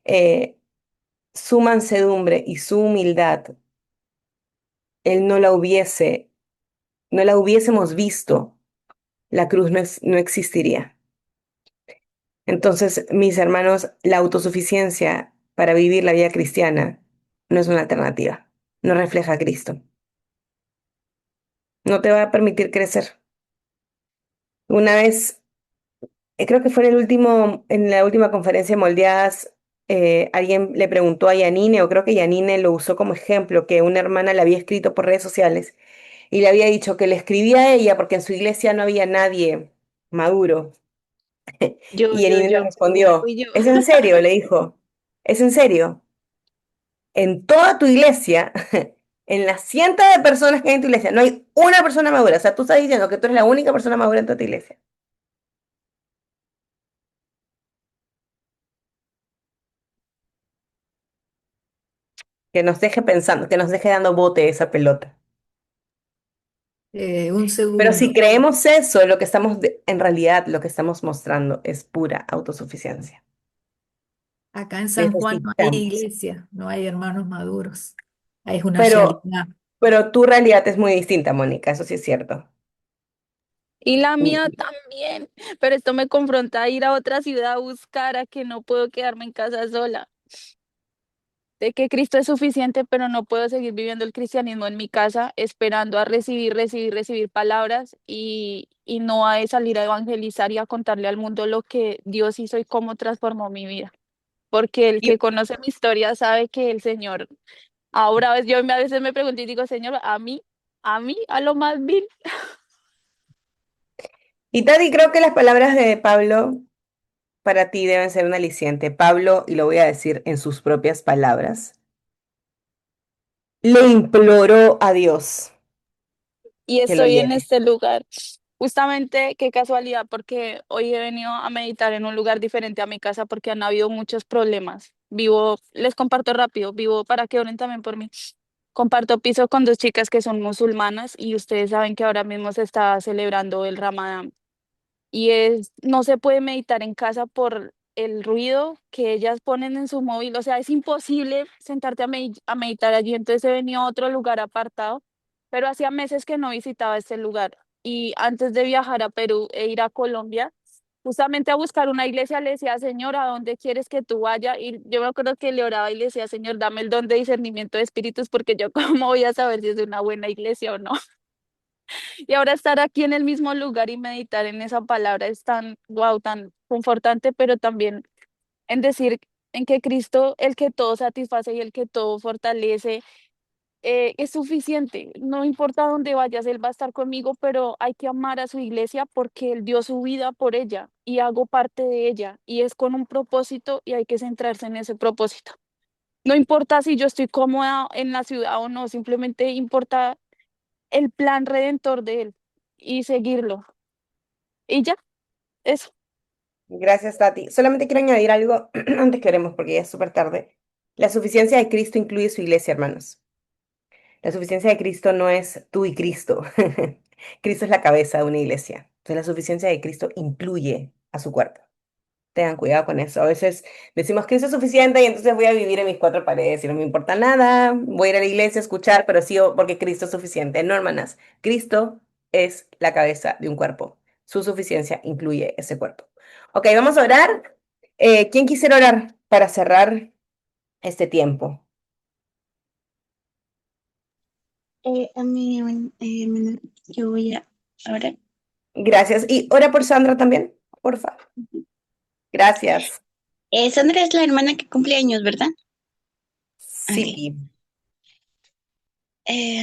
eh, su mansedumbre y su humildad, él no la hubiésemos visto, la cruz no existiría. Entonces, mis hermanos, la autosuficiencia para vivir la vida cristiana no es una alternativa, no refleja a Cristo, no te va a permitir crecer. Una vez, creo que fue en la última conferencia de Moldeadas, alguien le preguntó a Yanine, o creo que Yanine lo usó como ejemplo, que una hermana le había escrito por redes sociales y le había dicho que le escribía a ella porque en su iglesia no había nadie maduro. Y Yanine le respondió, Fui yo. ¿es en serio? Le dijo, ¿es en serio? En toda tu iglesia, en las cientos de personas que hay en tu iglesia, no hay una persona madura. O sea, tú estás diciendo que tú eres la única persona madura en toda tu iglesia. Que nos deje pensando, que nos deje dando bote esa pelota. Un Pero si segundo. creemos eso, en realidad lo que estamos mostrando es pura autosuficiencia. Acá en San Juan no hay Necesitamos. iglesia, no hay hermanos maduros. Es una Pero, realidad. pero tu realidad es muy distinta, Mónica, eso sí es cierto. Y la mía Y- también, pero esto me confronta a ir a otra ciudad a buscar a que no puedo quedarme en casa sola. De que Cristo es suficiente, pero no puedo seguir viviendo el cristianismo en mi casa esperando a recibir palabras y no a salir a evangelizar y a contarle al mundo lo que Dios hizo y cómo transformó mi vida. Porque el que y- conoce mi historia sabe que el Señor, ahora yo a veces me pregunto y digo, Señor, a lo más vil. Y Tati, creo que las palabras de Pablo para ti deben ser un aliciente. Pablo, y lo voy a decir en sus propias palabras, le imploró a Dios Y que lo estoy en lleve. este lugar. Justamente, qué casualidad, porque hoy he venido a meditar en un lugar diferente a mi casa porque han habido muchos problemas. Vivo, les comparto rápido, vivo para que oren también por mí. Comparto piso con dos chicas que son musulmanas y ustedes saben que ahora mismo se está celebrando el Ramadán. No se puede meditar en casa por el ruido que ellas ponen en su móvil, o sea, es imposible sentarte a meditar allí, entonces he venido a otro lugar apartado, pero hacía meses que no visitaba este lugar y antes de viajar a Perú e ir a Colombia, justamente a buscar una iglesia, le decía, Señor, ¿a dónde quieres que tú vaya? Y yo me acuerdo que le oraba y le decía, Señor, dame el don de discernimiento de espíritus, porque yo cómo voy a saber si es una buena iglesia o no. Y ahora estar aquí en el mismo lugar y meditar en esa palabra es tan, wow, tan confortante, pero también en decir en que Cristo, el que todo satisface y el que todo fortalece, es suficiente. No importa dónde vayas, Él va a estar conmigo, pero hay que amar a su iglesia porque Él dio su vida por ella y hago parte de ella y es con un propósito y hay que centrarse en ese propósito. No importa si yo estoy cómoda en la ciudad o no, simplemente importa el plan redentor de Él y seguirlo. Y ya, eso. Gracias, Tati. Solamente quiero añadir algo antes que oremos, porque ya es súper tarde. La suficiencia de Cristo incluye su iglesia, hermanos. La suficiencia de Cristo no es tú y Cristo. Cristo es la cabeza de una iglesia. Entonces, la suficiencia de Cristo incluye a su cuerpo. Tengan cuidado con eso. A veces decimos que eso es suficiente y entonces voy a vivir en mis cuatro paredes y no me importa nada. Voy a ir a la iglesia a escuchar, pero sí porque Cristo es suficiente. No, hermanas. Cristo es la cabeza de un cuerpo. Su suficiencia incluye ese cuerpo. Ok, vamos a orar. ¿Quién quisiera orar para cerrar este tiempo? A mí, yo voy a ahora. Gracias. Y ora por Sandra también, por favor. Gracias. Sandra es la hermana que cumple años, ¿verdad? Ok. Sí.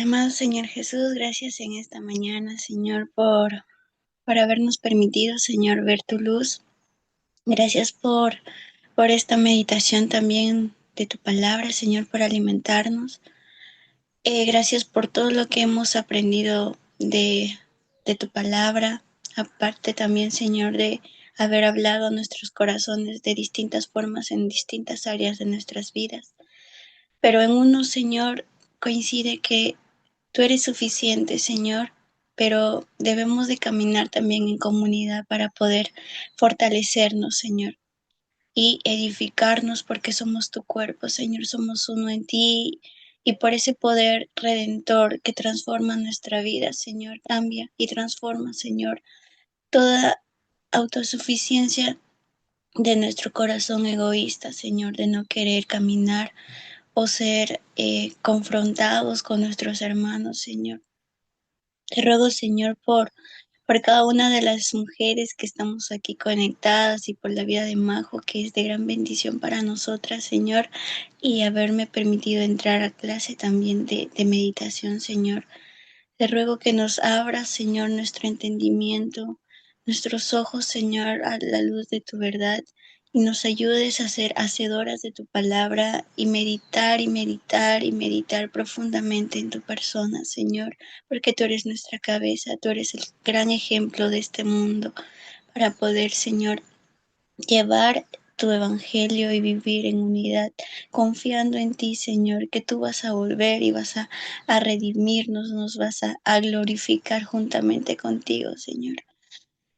Amado Señor Jesús, gracias en esta mañana, Señor, por habernos permitido, Señor, ver tu luz. Gracias por esta meditación también de tu palabra, Señor, por alimentarnos. Gracias por todo lo que hemos aprendido de de tu palabra, aparte también, Señor, de haber hablado a nuestros corazones de distintas formas en distintas áreas de nuestras vidas. Pero en uno, Señor, coincide que tú eres suficiente, Señor, pero debemos de caminar también en comunidad para poder fortalecernos, Señor, y edificarnos porque somos tu cuerpo, Señor, somos uno en ti. Y por ese poder redentor que transforma nuestra vida, Señor, cambia y transforma, Señor, toda autosuficiencia de nuestro corazón egoísta, Señor, de no querer caminar o ser confrontados con nuestros hermanos, Señor. Te ruego, Señor, por cada una de las mujeres que estamos aquí conectadas y por la vida de Majo, que es de gran bendición para nosotras, Señor, y haberme permitido entrar a clase también de meditación, Señor. Te ruego que nos abras, Señor, nuestro entendimiento, nuestros ojos, Señor, a la luz de tu verdad y nos ayudes a ser hacedoras de tu palabra y meditar y meditar y meditar profundamente en tu persona, Señor, porque tú eres nuestra cabeza, tú eres el gran ejemplo de este mundo para poder, Señor, llevar tu evangelio y vivir en unidad, confiando en ti, Señor, que tú vas a volver y vas a redimirnos, nos vas a glorificar juntamente contigo, Señor.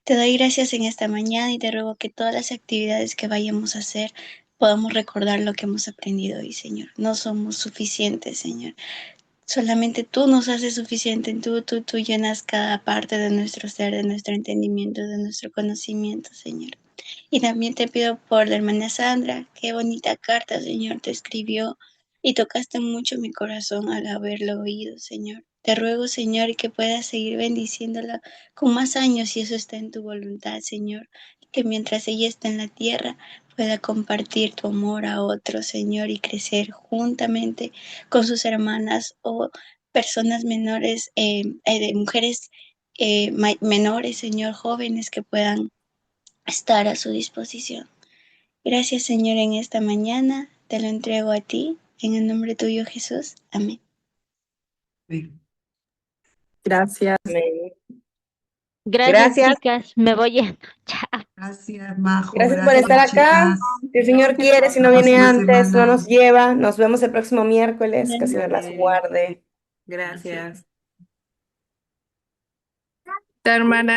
Te doy gracias en esta mañana y te ruego que todas las actividades que vayamos a hacer podamos recordar lo que hemos aprendido hoy, Señor. No somos suficientes, Señor. Solamente tú nos haces suficiente. Tú llenas cada parte de nuestro ser, de nuestro entendimiento, de nuestro conocimiento, Señor. Y también te pido por la hermana Sandra, qué bonita carta, Señor, te escribió y tocaste mucho mi corazón al haberlo oído, Señor. Te ruego, Señor, que puedas seguir bendiciéndola con más años si eso está en tu voluntad, Señor. Que mientras ella está en la tierra pueda compartir tu amor a otros, Señor, y crecer juntamente con sus hermanas o personas menores, de mujeres menores, Señor, jóvenes que puedan estar a su disposición. Gracias, Señor, en esta mañana. Te lo entrego a ti, en el nombre tuyo, Jesús. Amén. Gracias. Amén. Gracias, Gracias. chicas. Me voy yendo. Chao. Gracias, Majo. Gracias por estar Gracias, acá. chicas. Si el Señor quiere, si no La viene próxima antes, no nos semana. lleva. Nos vemos el próximo miércoles. Que el Señor las Amén. guarde. Gracias. Hermana.